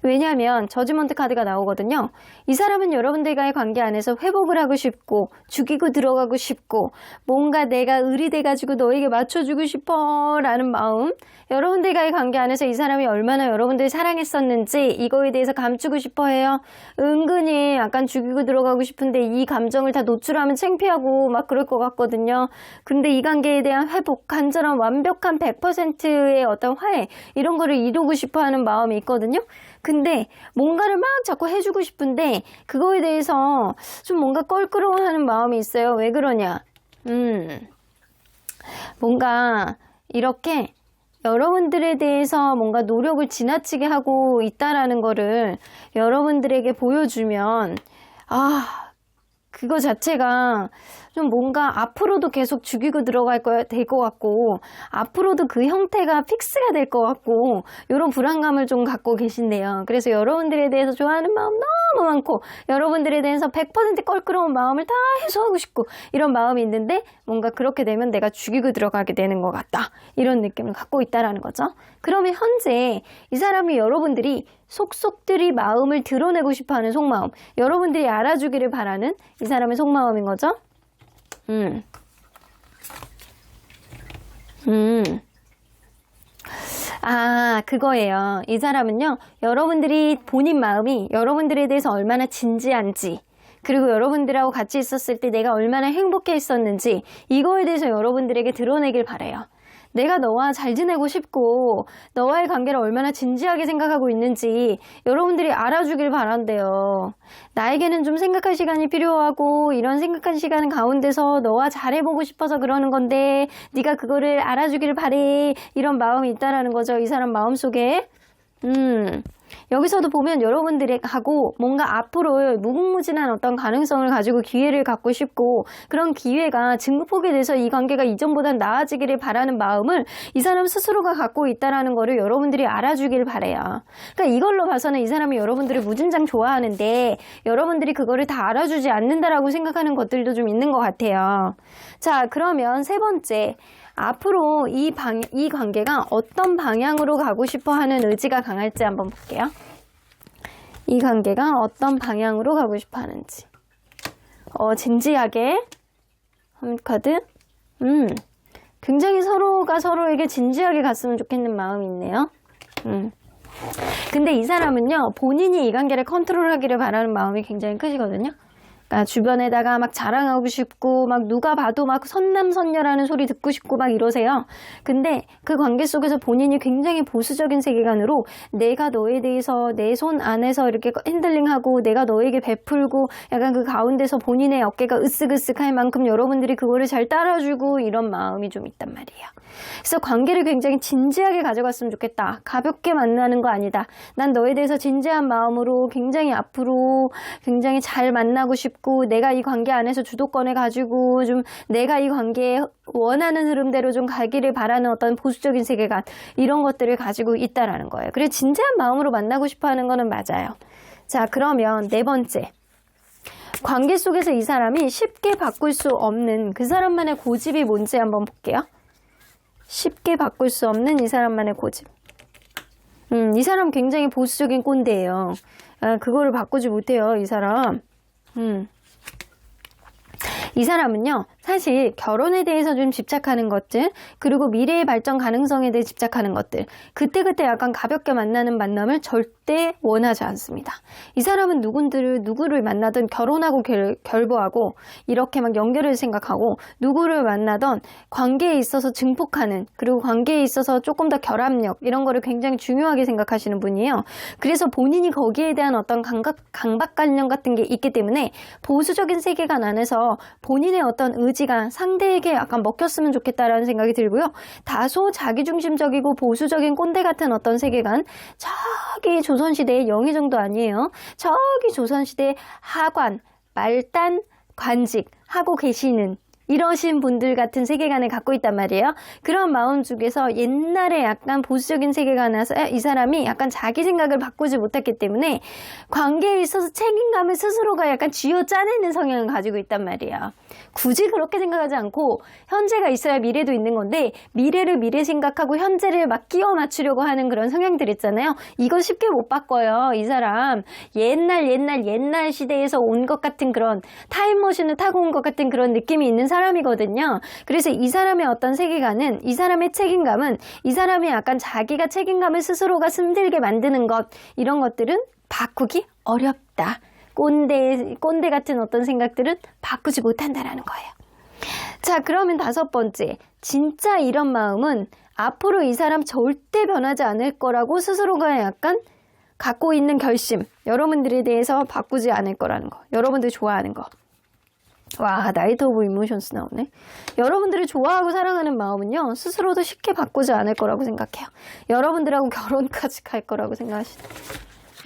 왜냐하면 저지먼트 카드가 나오거든요. 이 사람은 여러분들과의 관계 안에서 회복을 하고 싶고 죽이고 들어가고 싶고 뭔가 내가 의리돼가지고 너에게 맞춰주고 싶어 라는 마음, 여러분들과의 관계 안에서 이 사람이 얼마나 여러분들 사랑했었는지 이거에 대해서 감추고 싶어 해요. 은근히 약간 죽이고 들어가고 싶은데 이 감정을 다 노출하면 창피하고 막 그럴 것 같거든요. 근데 이 관계에 대한 회복, 간절한 완벽한 100%의 어떤 화해 이런 거를 이루고 싶어 하는 마음이 있거든요. 근데 뭔가를 막 자꾸 해주고 싶은데 그거에 대해서 좀 뭔가 껄끄러워하는 마음이 있어요. 왜 그러냐? 뭔가 이렇게 여러분들에 대해서 뭔가 노력을 지나치게 하고 있다라는 거를 여러분들에게 보여주면 그거 자체가 좀 뭔가 앞으로도 계속 죽이고 들어갈 거야 될 것 같고 앞으로도 그 형태가 픽스가 될 것 같고 이런 불안감을 좀 갖고 계신데요. 그래서 여러분들에 대해서 좋아하는 마음 너무 많고 여러분들에 대해서 100% 껄끄러운 마음을 다 해소하고 싶고 이런 마음이 있는데 뭔가 그렇게 되면 내가 죽이고 들어가게 되는 것 같다. 이런 느낌을 갖고 있다라는 거죠. 그러면 현재 이 사람이 여러분들이 속속들이 마음을 드러내고 싶어하는 속마음, 여러분들이 알아주기를 바라는 이 사람의 속마음인 거죠. 그거예요. 이 사람은요, 여러분들이 본인 마음이 여러분들에 대해서 얼마나 진지한지, 그리고 여러분들하고 같이 있었을 때 내가 얼마나 행복해 했었는지, 이거에 대해서 여러분들에게 드러내길 바라요. 내가 너와 잘 지내고 싶고 너와의 관계를 얼마나 진지하게 생각하고 있는지 여러분들이 알아주길 바란대요. 나에게는 좀 생각할 시간이 필요하고 이런 생각한 시간 가운데서 너와 잘해보고 싶어서 그러는 건데 네가 그거를 알아주길 바래. 이런 마음이 있다라는 거죠. 이 사람 마음속에. 여기서도 보면 여러분들하고 뭔가 앞으로 무궁무진한 어떤 가능성을 가지고 기회를 갖고 싶고 그런 기회가 증폭이 돼서 이 관계가 이전보다 나아지기를 바라는 마음을 이 사람 스스로가 갖고 있다라는 거를 여러분들이 알아주길 바래요. 그러니까 이걸로 봐서는 이 사람이 여러분들을 무진장 좋아하는데 여러분들이 그거를 다 알아주지 않는다라고 생각하는 것들도 좀 있는 것 같아요. 자, 그러면 세 번째. 앞으로 이 관계가 어떤 방향으로 가고 싶어 하는 의지가 강할지 한번 볼게요. 이 관계가 어떤 방향으로 가고 싶어 하는지. 진지하게. 한 카드. 굉장히 서로가 서로에게 진지하게 갔으면 좋겠는 마음이 있네요. 근데 이 사람은요, 본인이 이 관계를 컨트롤하기를 바라는 마음이 굉장히 크시거든요. 그러니까 주변에다가 막 자랑하고 싶고 막 누가 봐도 막 선남선녀라는 소리 듣고 싶고 막 이러세요. 근데 그 관계 속에서 본인이 굉장히 보수적인 세계관으로 내가 너에 대해서 내 손 안에서 이렇게 핸들링하고 내가 너에게 베풀고 약간 그 가운데서 본인의 어깨가 으쓱으쓱할 만큼 여러분들이 그거를 잘 따라주고 이런 마음이 좀 있단 말이에요. 그래서 관계를 굉장히 진지하게 가져갔으면 좋겠다. 가볍게 만나는 거 아니다. 난 너에 대해서 진지한 마음으로 굉장히 앞으로 굉장히 잘 만나고 싶고 내가 이 관계 안에서 주도권을 가지고 좀 내가 이 관계에 원하는 흐름대로 좀 가기를 바라는 어떤 보수적인 세계관 이런 것들을 가지고 있다라는 거예요. 그래서 진지한 마음으로 만나고 싶어 하는 거는 맞아요. 자, 그러면 네 번째. 관계 속에서 이 사람이 쉽게 바꿀 수 없는 그 사람만의 고집이 뭔지 한번 볼게요. 쉽게 바꿀 수 없는 이 사람만의 고집. 이 사람 굉장히 보수적인 꼰대예요. 그거를 바꾸지 못해요, 이 사람. 이 사람은요, 사실 결혼에 대해서 좀 집착하는 것들, 그리고 미래의 발전 가능성에 대해 집착하는 것들, 그때그때 약간 가볍게 만나는 만남을 절대 원하지 않습니다. 이 사람은 누구를 만나든 결혼하고 결부하고 이렇게 막 연결을 생각하고, 누구를 만나던 관계에 있어서 증폭하는, 그리고 관계에 있어서 조금 더 결합력 이런 거를 굉장히 중요하게 생각하시는 분이에요. 그래서 본인이 거기에 대한 어떤 강박관념 같은 게 있기 때문에 보수적인 세계관 안에서 본인의 어떤 의지가 상대에게 약간 먹혔으면 좋겠다라는 생각이 들고요. 다소 자기중심적이고 보수적인 꼰대 같은 어떤 세계관, 저기 조선시대의 영희 정도 아니에요. 저기 조선시대의 하관, 말단, 관직 하고 계시는 이러신 분들 같은 세계관을 갖고 있단 말이에요. 그런 마음 중에서 옛날에 약간 보수적인 세계관에서 이 사람이 약간 자기 생각을 바꾸지 못했기 때문에 관계에 있어서 책임감을 스스로가 약간 쥐어 짜내는 성향을 가지고 있단 말이에요. 굳이 그렇게 생각하지 않고 현재가 있어야 미래도 있는 건데, 미래를 미래 생각하고 현재를 막 끼워 맞추려고 하는 그런 성향들 있잖아요. 이건 쉽게 못 바꿔요. 이 사람 옛날 시대에서 온 것 같은 그런 타임머신을 타고 온 것 같은 그런 느낌이 있는 사람이거든요. 그래서 이 사람의 어떤 세계관은, 이 사람의 책임감은, 이 사람의 약간 자기가 책임감을 스스로가 힘들게 만드는 것, 이런 것들은 바꾸기 어렵다. 꼰대 같은 어떤 생각들은 바꾸지 못한다라는 거예요. 자, 그러면 5번째, 진짜 이런 마음은 앞으로 이 사람 절대 변하지 않을 거라고 스스로가 약간 갖고 있는 결심, 여러분들에 대해서 바꾸지 않을 거라는 거, 여러분들이 좋아하는 거. 와, 나이트 오브 이모션스 나오네. 여러분들을 좋아하고 사랑하는 마음은요, 스스로도 쉽게 바꾸지 않을 거라고 생각해요. 여러분들하고 결혼까지 갈 거라고 생각하시네.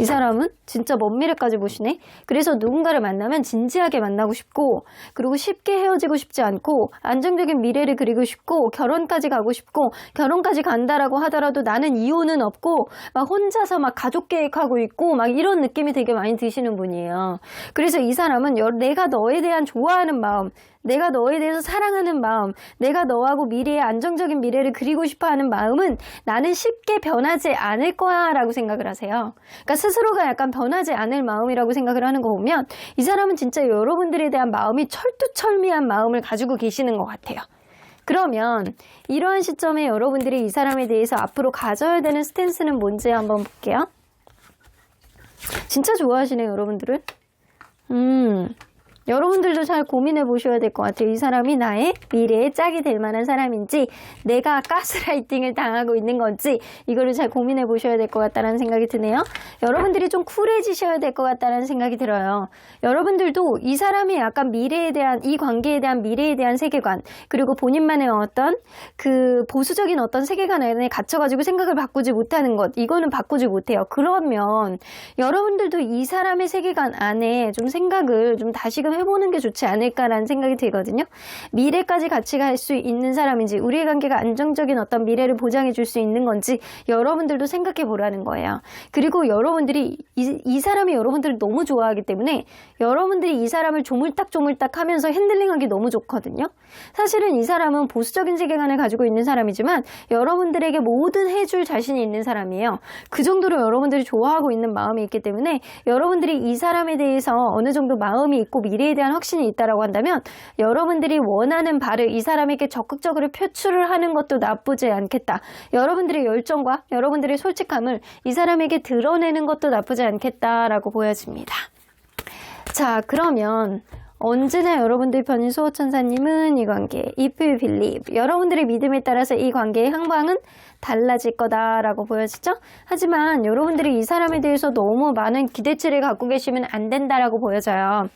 이 사람은 진짜 먼 미래까지 보시네. 그래서 누군가를 만나면 진지하게 만나고 싶고, 그리고 쉽게 헤어지고 싶지 않고, 안정적인 미래를 그리고 싶고, 결혼까지 가고 싶고, 결혼까지 간다라고 하더라도 나는 이혼은 없고, 막 혼자서 막 가족 계획하고 있고, 막 이런 느낌이 되게 많이 드시는 분이에요. 그래서 이 사람은 내가 너에 대한 좋아하는 마음, 내가 너에 대해서 사랑하는 마음, 내가 너하고 미래의 안정적인 미래를 그리고 싶어하는 마음은 나는 쉽게 변하지 않을 거야 라고 생각을 하세요. 그러니까 스스로가 약간 변하지 않을 마음이라고 생각을 하는 거 보면 이 사람은 진짜 여러분들에 대한 마음이 철두철미한 마음을 가지고 계시는 것 같아요. 그러면 이러한 시점에 여러분들이 이 사람에 대해서 앞으로 가져야 되는 스탠스는 뭔지 한번 볼게요. 진짜 좋아하시네요, 여러분들은. 여러분들도 잘 고민해 보셔야 될 것 같아요. 이 사람이 나의 미래의 짝이 될 만한 사람인지, 내가 가스라이팅을 당하고 있는 건지, 이거를 잘 고민해 보셔야 될 것 같다는 생각이 드네요. 여러분들이 좀 쿨해지셔야 될 것 같다는 생각이 들어요. 여러분들도 이 사람이 약간 미래에 대한, 이 관계에 대한 미래에 대한 세계관, 그리고 본인만의 어떤 그 보수적인 어떤 세계관 안에 갇혀가지고 생각을 바꾸지 못하는 것, 이거는 바꾸지 못해요. 그러면 여러분들도 이 사람의 세계관 안에 좀 생각을 좀 다시금 해보는 게 좋지 않을까라는 생각이 들거든요. 미래까지 같이 갈 수 있는 사람인지, 우리의 관계가 안정적인 어떤 미래를 보장해 줄 수 있는 건지 여러분들도 생각해 보라는 거예요. 그리고 여러분들이 이 사람이 여러분들을 너무 좋아하기 때문에 여러분들이 이 사람을 조물딱 하면서 핸들링하기 너무 좋거든요. 사실은 이 사람은 보수적인 세계관을 가지고 있는 사람이지만 여러분들에게 뭐든 해줄 자신이 있는 사람이에요. 그 정도로 여러분들이 좋아하고 있는 마음이 있기 때문에 여러분들이 이 사람에 대해서 어느 정도 마음이 있고 미래에 대한 확신이 있다라고 한다면 여러분들이 원하는 바를 이 사람에게 적극적으로 표출을 하는 것도 나쁘지 않겠다. 여러분들의 열정과 여러분들의 솔직함을 이 사람에게 드러내는 것도 나쁘지 않겠다라고 보여집니다. 자, 그러면 언제나 여러분들 편인 수호천사님은 이 관계, if you believe, 여러분들의 믿음에 따라서 이 관계의 향방은 달라질 거다라고 보여지죠? 하지만 여러분들이 이 사람에 대해서 너무 많은 기대치를 갖고 계시면 안 된다라고 보여져요.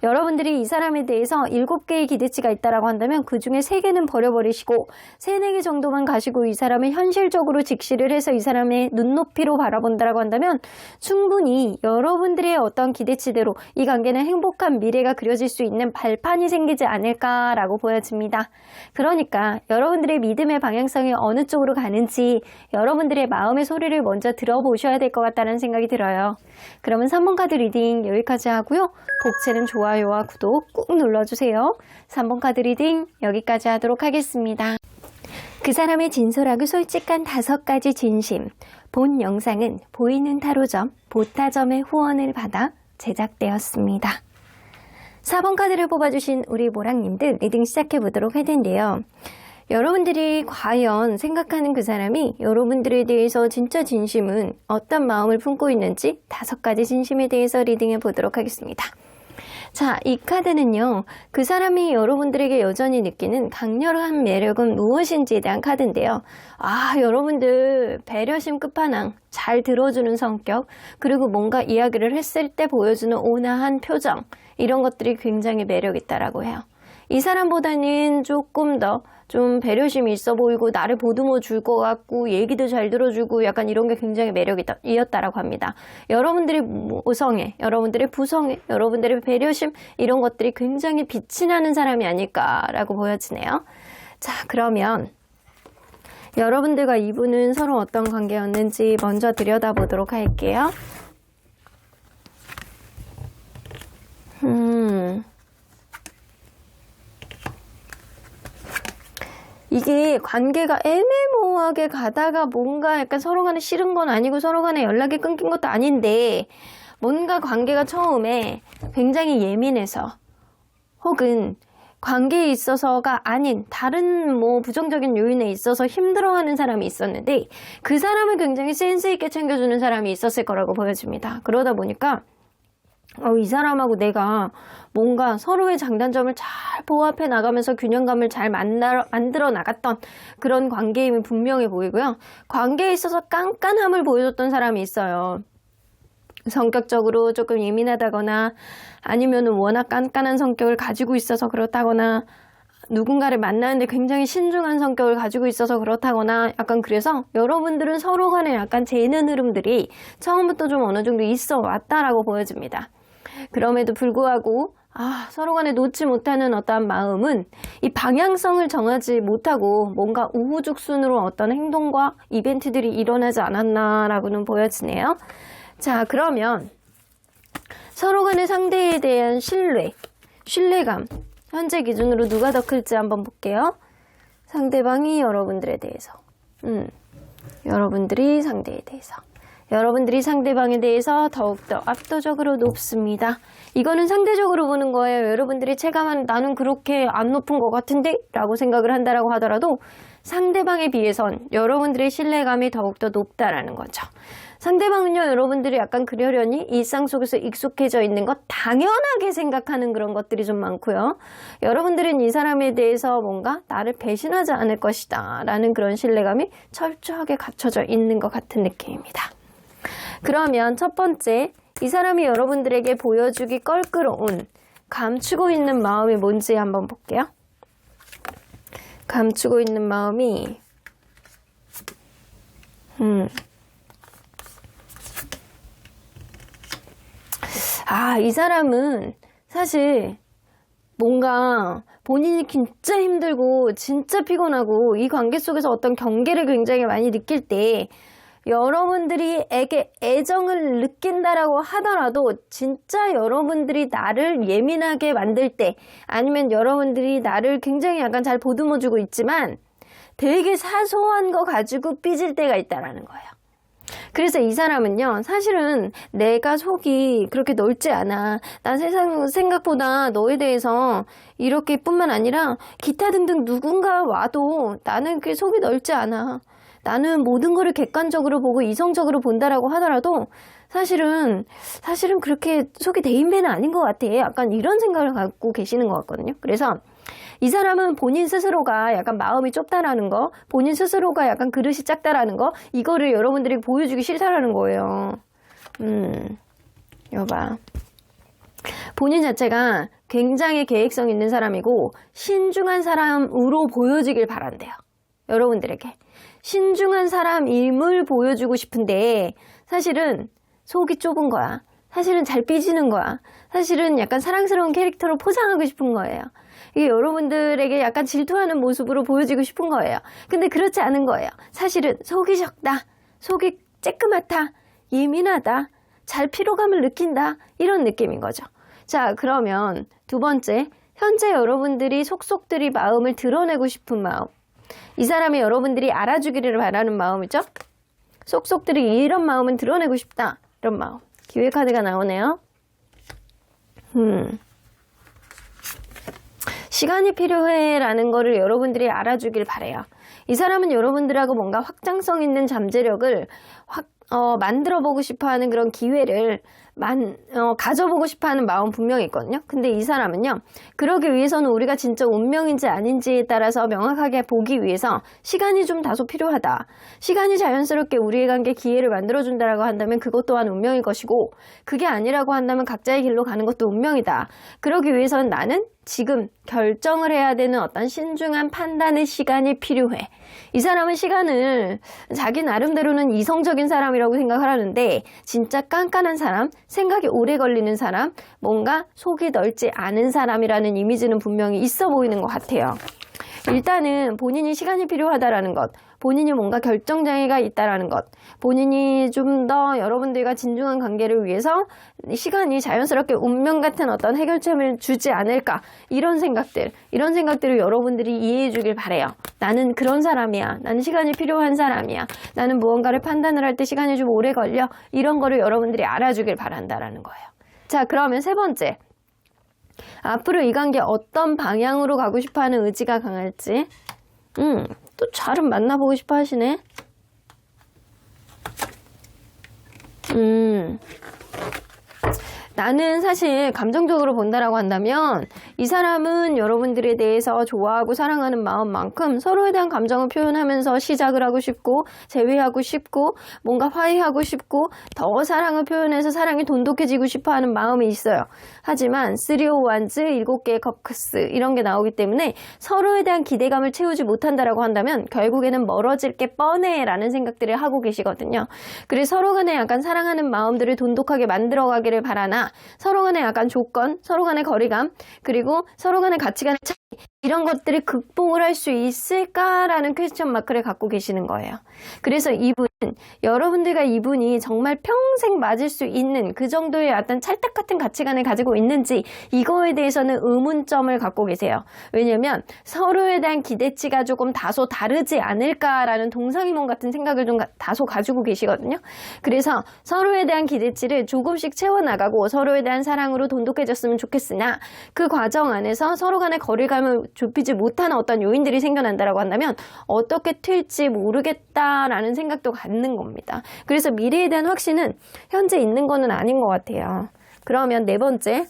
여러분들이 이 사람에 대해서 7개의 기대치가 있다라고 한다면 그 중에 3개는 버려버리시고 3, 4개 정도만 가시고 이 사람을 현실적으로 직시를 해서 이 사람의 눈높이로 바라본다라고 한다면 충분히 여러분들의 어떤 기대치대로 이 관계는 행복한 미래가 그려질 수 있는 발판이 생기지 않을까라고 보여집니다. 그러니까 여러분들의 믿음의 방향성이 어느 쪽으로 가는지 여러분들의 마음의 소리를 먼저 들어보셔야 될 것 같다는 생각이 들어요. 그러면 3번 카드 리딩 여기까지 하고요. 복채는 좋아요와 구독 꾹 눌러주세요. 3번 카드 리딩 여기까지 하도록 하겠습니다. 그 사람의 진솔하고 솔직한 5가지 진심. 본 영상은 보이는 타로점 보타점의 후원을 받아 제작되었습니다. 4번 카드를 뽑아주신 우리 모랑님들 리딩 시작해 보도록 할 텐데요. 여러분들이 과연 생각하는 그 사람이 여러분들에 대해서 진짜 진심은 어떤 마음을 품고 있는지 5가지 진심에 대해서 리딩해 보도록 하겠습니다. 자, 이 카드는요, 그 사람이 여러분들에게 여전히 느끼는 강렬한 매력은 무엇인지에 대한 카드인데요. 여러분들 배려심 끝판왕, 잘 들어주는 성격, 그리고 뭔가 이야기를 했을 때 보여주는 온화한 표정, 이런 것들이 굉장히 매력있다라고 해요. 이 사람보다는 조금 더 좀 배려심이 있어 보이고 나를 보듬어 줄 것 같고 얘기도 잘 들어주고 약간 이런 게 굉장히 매력이었다라고 합니다. 여러분들의 모성애, 여러분들의 부성애, 여러분들의 배려심 이런 것들이 굉장히 빛이 나는 사람이 아닐까라고 보여지네요. 자, 그러면 여러분들과 이분은 서로 어떤 관계였는지 먼저 들여다보도록 할게요. 이게 관계가 애매모호하게 가다가 뭔가 약간 서로 간에 싫은 건 아니고 서로 간에 연락이 끊긴 것도 아닌데 뭔가 관계가 처음에 굉장히 예민해서 혹은 관계에 있어서가 아닌 다른 부정적인 요인에 있어서 힘들어하는 사람이 있었는데 그 사람을 굉장히 센스 있게 챙겨주는 사람이 있었을 거라고 보여집니다. 그러다 보니까 이 사람하고 내가 뭔가 서로의 장단점을 잘 보합해 나가면서 균형감을 잘 만들어 나갔던 그런 관계임이 분명해 보이고요. 관계에 있어서 깐깐함을 보여줬던 사람이 있어요. 성격적으로 조금 예민하다거나 아니면 워낙 깐깐한 성격을 가지고 있어서 그렇다거나 누군가를 만나는데 굉장히 신중한 성격을 가지고 있어서 그렇다거나 약간 그래서 여러분들은 서로 간에 약간 재는 흐름들이 처음부터 좀 어느 정도 있어 왔다라고 보여집니다. 그럼에도 불구하고 서로 간에 놓지 못하는 어떠한 마음은 이 방향성을 정하지 못하고 뭔가 우후죽순으로 어떤 행동과 이벤트들이 일어나지 않았나라고는 보여지네요. 자, 그러면 서로 간의 상대에 대한 신뢰감 현재 기준으로 누가 더 클지 한번 볼게요. 상대방이 여러분들에 대해서 여러분들이 상대에 대해서 여러분들이 상대방에 대해서 더욱더 압도적으로 높습니다. 이거는 상대적으로 보는 거예요. 여러분들이 체감한 나는 그렇게 안 높은 것 같은데? 라고 생각을 한다라고 하더라도 상대방에 비해선 여러분들의 신뢰감이 더욱더 높다라는 거죠. 상대방은요, 여러분들이 약간 그러려니 일상 속에서 익숙해져 있는 것 당연하게 생각하는 그런 것들이 좀 많고요. 여러분들은 이 사람에 대해서 뭔가 나를 배신하지 않을 것이다 라는 그런 신뢰감이 철저하게 갖춰져 있는 것 같은 느낌입니다. 그러면 첫 번째, 이 사람이 여러분들에게 보여주기 껄끄러운 감추고 있는 마음이 뭔지 한번 볼게요. 감추고 있는 마음이 이 사람은 사실 뭔가 본인이 진짜 힘들고 진짜 피곤하고 이 관계 속에서 어떤 경계를 굉장히 많이 느낄 때 여러분들이 에게 애정을 느낀다라고 하더라도 진짜 여러분들이 나를 예민하게 만들 때 아니면 여러분들이 나를 굉장히 약간 잘 보듬어주고 있지만 되게 사소한 거 가지고 삐질 때가 있다라는 거예요. 그래서 이 사람은요, 사실은 내가 속이 그렇게 넓지 않아. 난 생각보다 너에 대해서 이렇게 뿐만 아니라 기타 등등 누군가 와도 나는 그렇게 속이 넓지 않아. 나는 모든 거를 객관적으로 보고 이성적으로 본다라고 하더라도 사실은 그렇게 속이 대인배는 아닌 것 같아. 약간 이런 생각을 갖고 계시는 것 같거든요. 그래서 이 사람은 본인 스스로가 약간 마음이 좁다라는 거, 본인 스스로가 약간 그릇이 작다라는 거, 이거를 여러분들이 보여주기 싫다라는 거예요. 여봐. 본인 자체가 굉장히 계획성 있는 사람이고 신중한 사람으로 보여지길 바란대요. 여러분들에게. 신중한 사람임을 보여주고 싶은데 사실은 속이 좁은 거야. 사실은 잘 삐지는 거야. 사실은 약간 사랑스러운 캐릭터로 포장하고 싶은 거예요. 이게 여러분들에게 약간 질투하는 모습으로 보여지고 싶은 거예요. 근데 그렇지 않은 거예요. 사실은 속이 적다. 속이 쬐끄맣다. 예민하다. 잘 피로감을 느낀다. 이런 느낌인 거죠. 자, 그러면 두 번째, 현재 여러분들이 속속들이 마음을 드러내고 싶은 마음. 이 사람이 여러분들이 알아주기를 바라는 마음이죠. 속속들이 이런 마음은 드러내고 싶다. 이런 마음. 기회 카드가 나오네요. 시간이 필요해라는 거를 여러분들이 알아주길 바래요. 이 사람은 여러분들하고 뭔가 확장성 있는 잠재력을 만들어 보고 싶어 하는 그런 기회를 가져보고 싶어 하는 마음 분명히 있거든요. 근데 이 사람은요, 그러기 위해서는 우리가 진짜 운명인지 아닌지에 따라서 명확하게 보기 위해서 시간이 좀 다소 필요하다. 시간이 자연스럽게 우리의 관계 기회를 만들어준다라고 한다면 그것 또한 운명일 것이고, 그게 아니라고 한다면 각자의 길로 가는 것도 운명이다. 그러기 위해서는 나는 지금 결정을 해야 되는 어떤 신중한 판단의 시간이 필요해. 이 사람은 시간을 자기 나름대로는 이성적인 사람이라고 생각하는데 진짜 깐깐한 사람, 생각이 오래 걸리는 사람, 뭔가 속이 넓지 않은 사람이라는 이미지는 분명히 있어 보이는 것 같아요. 일단은 본인이 시간이 필요하다라는 것, 본인이 뭔가 결정장애가 있다라는 것, 본인이 좀 더 여러분들과 진중한 관계를 위해서 시간이 자연스럽게 운명 같은 어떤 해결점을 주지 않을까, 이런 생각들을 여러분들이 이해해 주길 바래요. 나는 그런 사람이야. 나는 시간이 필요한 사람이야. 나는 무언가를 판단을 할 때 시간이 좀 오래 걸려. 이런 거를 여러분들이 알아주길 바란다라는 거예요. 자, 그러면 세 번째. 앞으로 이 관계 어떤 방향으로 가고 싶어하는 의지가 강할지. 또 잘은 만나보고 싶어 하시네. 나는 사실 감정적으로 본다라고 한다면 이 사람은 여러분들에 대해서 좋아하고 사랑하는 마음만큼 서로에 대한 감정을 표현하면서 시작을 하고 싶고 재회하고 싶고 뭔가 화해하고 싶고 더 사랑을 표현해서 사랑이 돈독해지고 싶어하는 마음이 있어요. 하지만 3오완즈 7개의 컵크스 이런 게 나오기 때문에 서로에 대한 기대감을 채우지 못한다라고 한다면 결국에는 멀어질 게 뻔해 라는 생각들을 하고 계시거든요. 그래서 서로 간에 약간 사랑하는 마음들을 돈독하게 만들어가기를 바라나 서로 간의 약간 조건, 서로 간의 거리감, 그리고 서로 간의 가치관의 차이, 이런 것들을 극복을 할 수 있을까라는 퀘스천 마크를 갖고 계시는 거예요. 그래서 이분은 여러분들과 이분이 정말 평생 맞을 수 있는 그 정도의 어떤 찰떡 같은 가치관을 가지고 있는지 이거에 대해서는 의문점을 갖고 계세요. 왜냐면 서로에 대한 기대치가 조금 다소 다르지 않을까라는 동상이몽 같은 생각을 좀 다소 가지고 계시거든요. 그래서 서로에 대한 기대치를 조금씩 채워나가고 서로에 대한 사랑으로 돈독해졌으면 좋겠으나 그 과정 안에서 서로 간의 거리감을 좁히지 못하는 어떤 요인들이 생겨난다라고 한다면 어떻게 튈지 모르겠다라는 생각도 갖는 겁니다. 그래서 미래에 대한 확신은 현재 있는 거는 아닌 것 같아요. 그러면 네 번째,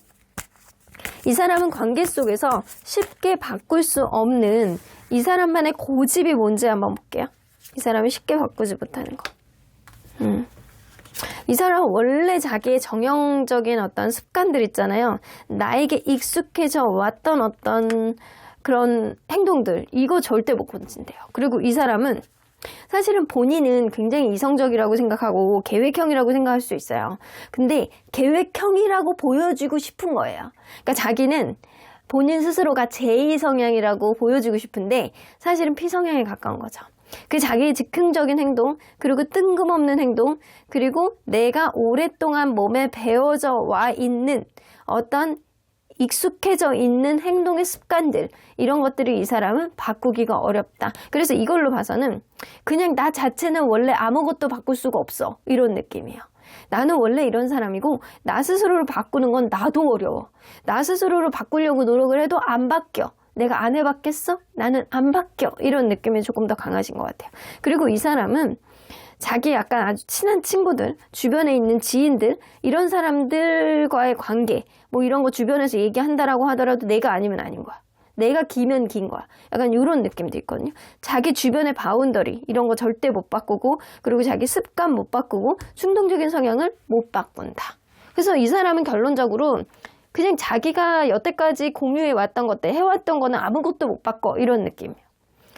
이 사람은 관계 속에서 쉽게 바꿀 수 없는 이 사람만의 고집이 뭔지 한번 볼게요. 이 사람이 쉽게 바꾸지 못하는 거. 이 사람은 원래 자기의 정형적인 어떤 습관들 있잖아요. 나에게 익숙해져 왔던 어떤 그런 행동들, 이거 절대 못 고친대요. 그리고 이 사람은 사실은 본인은 굉장히 이성적이라고 생각하고 계획형이라고 생각할 수 있어요. 근데 계획형이라고 보여주고 싶은 거예요. 그러니까 자기는 본인 스스로가 제2 성향이라고 보여주고 싶은데 사실은 P성향에 가까운 거죠. 그 자기의 즉흥적인 행동, 그리고 뜬금없는 행동, 그리고 내가 오랫동안 몸에 배어져 와 있는 어떤 익숙해져 있는 행동의 습관들, 이런 것들을 이 사람은 바꾸기가 어렵다. 그래서 이걸로 봐서는 그냥 나 자체는 원래 아무것도 바꿀 수가 없어, 이런 느낌이에요. 나는 원래 이런 사람이고 나 스스로를 바꾸는 건 나도 어려워. 나 스스로를 바꾸려고 노력을 해도 안 바뀌어. 내가 안 해봤겠어? 나는 안 바뀌어. 이런 느낌이 조금 더 강하신 것 같아요. 그리고 이 사람은 자기 약간 아주 친한 친구들, 주변에 있는 지인들, 이런 사람들과의 관계, 뭐 이런 거 주변에서 얘기한다라고 하더라도 내가 아니면 아닌 거야. 내가 기면 긴 거야. 약간 이런 느낌도 있거든요. 자기 주변의 바운더리, 이런 거 절대 못 바꾸고, 그리고 자기 습관 못 바꾸고, 충동적인 성향을 못 바꾼다. 그래서 이 사람은 결론적으로 그냥 자기가 여태까지 공유해 왔던 것들, 해왔던 거는 아무것도 못 바꿔, 이런 느낌이에요.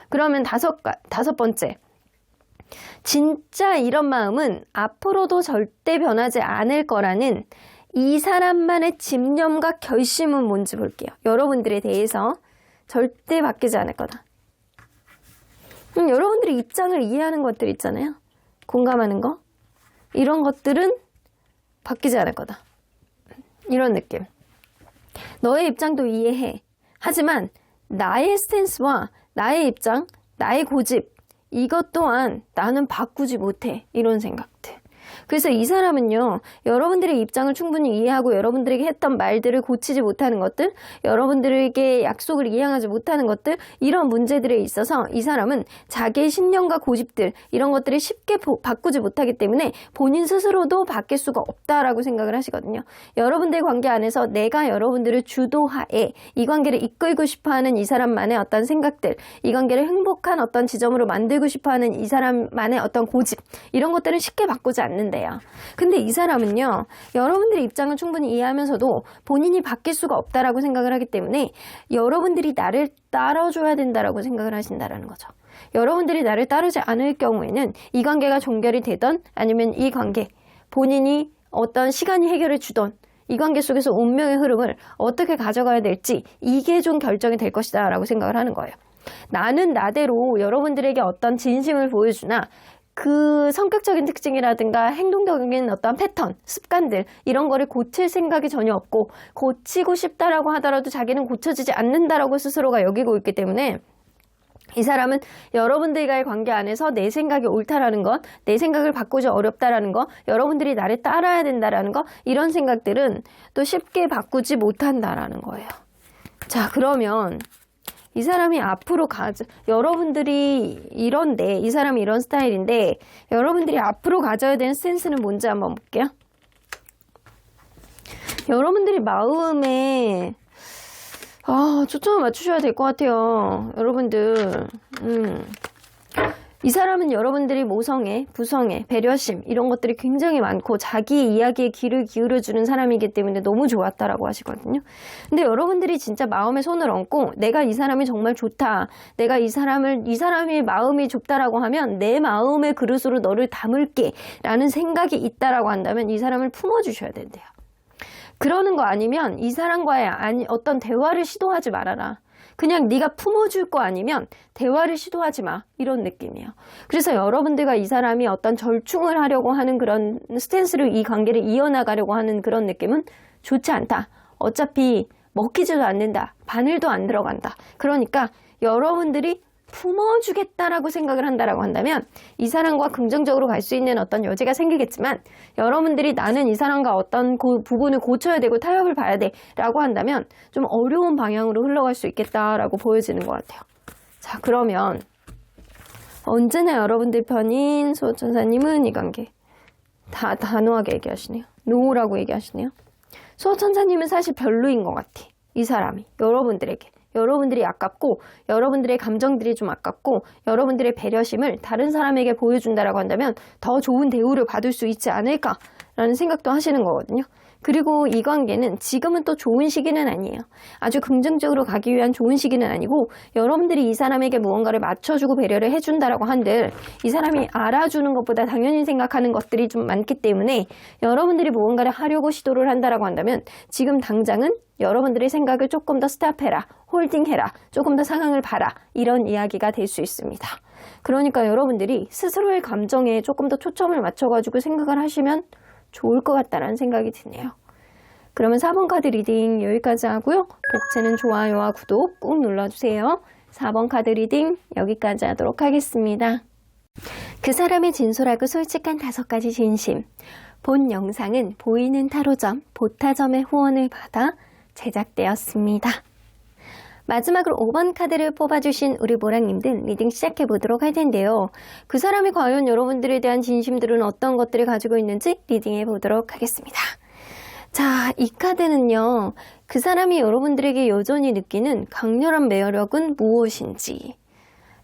그러면 다섯 번째. 진짜 이런 마음은 앞으로도 절대 변하지 않을 거라는 이 사람만의 집념과 결심은 뭔지 볼게요. 여러분들에 대해서 절대 바뀌지 않을 거다. 여러분들의 입장을 이해하는 것들 있잖아요. 공감하는 거. 이런 것들은 바뀌지 않을 거다. 이런 느낌. 너의 입장도 이해해. 하지만 나의 스탠스와 나의 입장, 나의 고집, 이것 또한 나는 바꾸지 못해. 이런 생각들. 그래서 이 사람은요, 여러분들의 입장을 충분히 이해하고 여러분들에게 했던 말들을 고치지 못하는 것들, 여러분들에게 약속을 이행하지 못하는 것들, 이런 문제들에 있어서 이 사람은 자기의 신념과 고집들, 이런 것들을 쉽게 바꾸지 못하기 때문에 본인 스스로도 바뀔 수가 없다라고 생각을 하시거든요. 여러분들의 관계 안에서 내가 여러분들을 주도하에 이 관계를 이끌고 싶어하는 이 사람만의 어떤 생각들, 이 관계를 행복한 어떤 지점으로 만들고 싶어하는 이 사람만의 어떤 고집, 이런 것들은 쉽게 바꾸지 않는데요. 근데 이 사람은요, 여러분들의 입장을 충분히 이해하면서도 본인이 바뀔 수가 없다라고 생각을 하기 때문에 여러분들이 나를 따라줘야 된다라고 생각을 하신다라는 거죠. 여러분들이 나를 따르지 않을 경우에는 이 관계가 종결이 되던 아니면 이 관계, 본인이 어떤 시간이 해결해 주던 이 관계 속에서 운명의 흐름을 어떻게 가져가야 될지 이게 좀 결정이 될 것이다 라고 생각을 하는 거예요. 나는 나대로 여러분들에게 어떤 진심을 보여주나 그 성격적인 특징이라든가 행동적인 어떤 패턴, 습관들 이런 거를 고칠 생각이 전혀 없고 고치고 싶다라고 하더라도 자기는 고쳐지지 않는다라고 스스로가 여기고 있기 때문에 이 사람은 여러분들과의 관계 안에서 내 생각이 옳다라는 것, 내 생각을 바꾸지 어렵다라는 것, 여러분들이 나를 따라야 된다라는 것, 이런 생각들은 또 쉽게 바꾸지 못한다라는 거예요. 자, 그러면 이 사람이 앞으로 여러분들이 이런데, 이 사람이 이런 스타일인데, 여러분들이 앞으로 가져야 되는 스탠스는 뭔지 한번 볼게요. 여러분들이 마음에 초점을 맞추셔야 될 것 같아요. 여러분들. 이 사람은 여러분들이 모성애, 부성애, 배려심 이런 것들이 굉장히 많고 자기의 이야기에 귀를 기울여주는 사람이기 때문에 너무 좋았다라고 하시거든요. 근데 여러분들이 진짜 마음에 손을 얹고 내가 이 사람이 정말 좋다. 내가 이 사람의 마음이 좁다라고 하면 내 마음의 그릇으로 너를 담을게 라는 생각이 있다라고 한다면 이 사람을 품어주셔야 된대요. 그러는 거 아니면 이 사람과의 어떤 대화를 시도하지 말아라. 그냥 네가 품어줄 거 아니면 대화를 시도하지 마. 이런 느낌이에요. 그래서 여러분들과 이 사람이 어떤 절충을 하려고 하는 그런 스탠스를 이 관계를 이어나가려고 하는 그런 느낌은 좋지 않다. 어차피 먹히지도 않는다. 바늘도 안 들어간다. 그러니까 여러분들이 품어주겠다라고 생각을 한다라고 한다면 이 사람과 긍정적으로 갈 수 있는 어떤 여지가 생기겠지만 여러분들이 나는 이 사람과 어떤 부분을 고쳐야 되고 타협을 봐야 돼 라고 한다면 좀 어려운 방향으로 흘러갈 수 있겠다라고 보여지는 것 같아요. 자, 그러면 언제나 여러분들 편인 수호천사님은 이 관계 다 단호하게 얘기하시네요. 노라고 얘기하시네요. 수호천사님은 사실 별로인 것 같아. 이 사람이 여러분들에게. 여러분들이 아깝고 여러분들의 감정들이 좀 아깝고 여러분들의 배려심을 다른 사람에게 보여준다라고 한다면 더 좋은 대우를 받을 수 있지 않을까라는 생각도 하시는 거거든요. 그리고 이 관계는 지금은 또 좋은 시기는 아니에요. 아주 긍정적으로 가기 위한 좋은 시기는 아니고 여러분들이 이 사람에게 무언가를 맞춰주고 배려를 해준다라고 한들 이 사람이 알아주는 것보다 당연히 생각하는 것들이 좀 많기 때문에 여러분들이 무언가를 하려고 시도를 한다라고 한다면 지금 당장은 여러분들의 생각을 조금 더 스탑해라, 홀딩해라, 조금 더 상황을 봐라 이런 이야기가 될 수 있습니다. 그러니까 여러분들이 스스로의 감정에 조금 더 초점을 맞춰가지고 생각을 하시면 좋을 것 같다는 생각이 드네요. 그러면 4번 카드 리딩 여기까지 하고요. 복채는 좋아요와 구독 꾹 눌러주세요. 4번 카드 리딩 여기까지 하도록 하겠습니다. 그 사람의 진솔하고 솔직한 5가지 진심. 본 영상은 보이는 타로점 보타점의 후원을 받아 제작되었습니다. 마지막으로 5번 카드를 뽑아주신 우리 모랑님들 리딩 시작해보도록 할 텐데요. 그 사람이 과연 여러분들에 대한 진심들은 어떤 것들을 가지고 있는지 리딩해보도록 하겠습니다. 자, 이 카드는요. 그 사람이 여러분들에게 여전히 느끼는 강렬한 매력은 무엇인지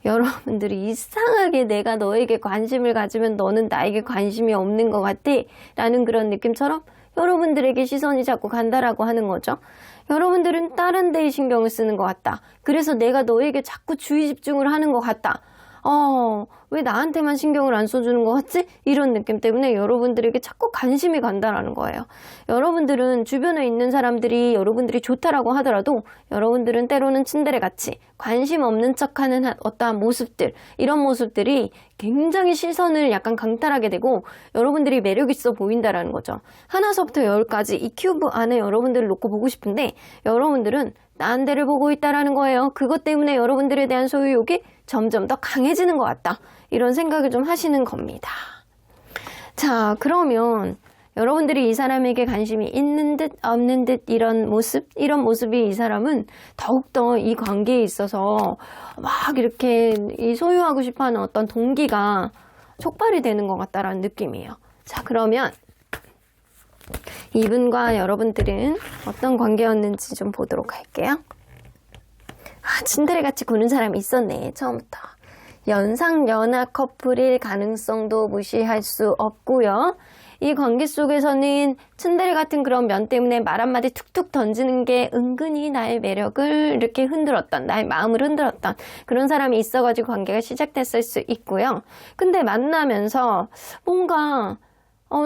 여러분들이 이상하게 내가 너에게 관심을 가지면 너는 나에게 관심이 없는 것 같아 라는 그런 느낌처럼 여러분들에게 시선이 자꾸 간다라고 하는 거죠. 여러분들은 다른 데에 신경을 쓰는 것 같다. 그래서 내가 너에게 자꾸 주의 집중을 하는 것 같다. 왜 나한테만 신경을 안 써주는 것 같지? 이런 느낌 때문에 여러분들에게 자꾸 관심이 간다라는 거예요. 여러분들은 주변에 있는 사람들이 여러분들이 좋다라고 하더라도 여러분들은 때로는 츤데레같이 관심 없는 척하는 어떠한 모습들, 이런 모습들이 굉장히 시선을 약간 강탈하게 되고 여러분들이 매력 있어 보인다라는 거죠. 하나서부터 10까지 이 큐브 안에 여러분들을 놓고 보고 싶은데 여러분들은 딴 데를 보고 있다라는 거예요. 그것 때문에 여러분들에 대한 소유욕이 점점 더 강해지는 것 같다. 이런 생각을 좀 하시는 겁니다. 자, 그러면 여러분들이 이 사람에게 관심이 있는 듯 없는 듯 이런 모습이 이 사람은 더욱더 이 관계에 있어서 막 이렇게 이 소유하고 싶어하는 어떤 동기가 촉발이 되는 것 같다라는 느낌이에요. 자, 그러면 이분과 여러분들은 어떤 관계였는지 좀 보도록 할게요. 츤데레같이 구는 사람이 있었네, 처음부터. 연상연하 커플일 가능성도 무시할 수 없고요. 이 관계 속에서는 츤데레 같은 그런 면 때문에 말 한마디 툭툭 던지는 게 은근히 나의 매력을 이렇게 흔들었던, 나의 마음을 흔들었던 그런 사람이 있어가지고 관계가 시작됐을 수 있고요. 근데 만나면서 뭔가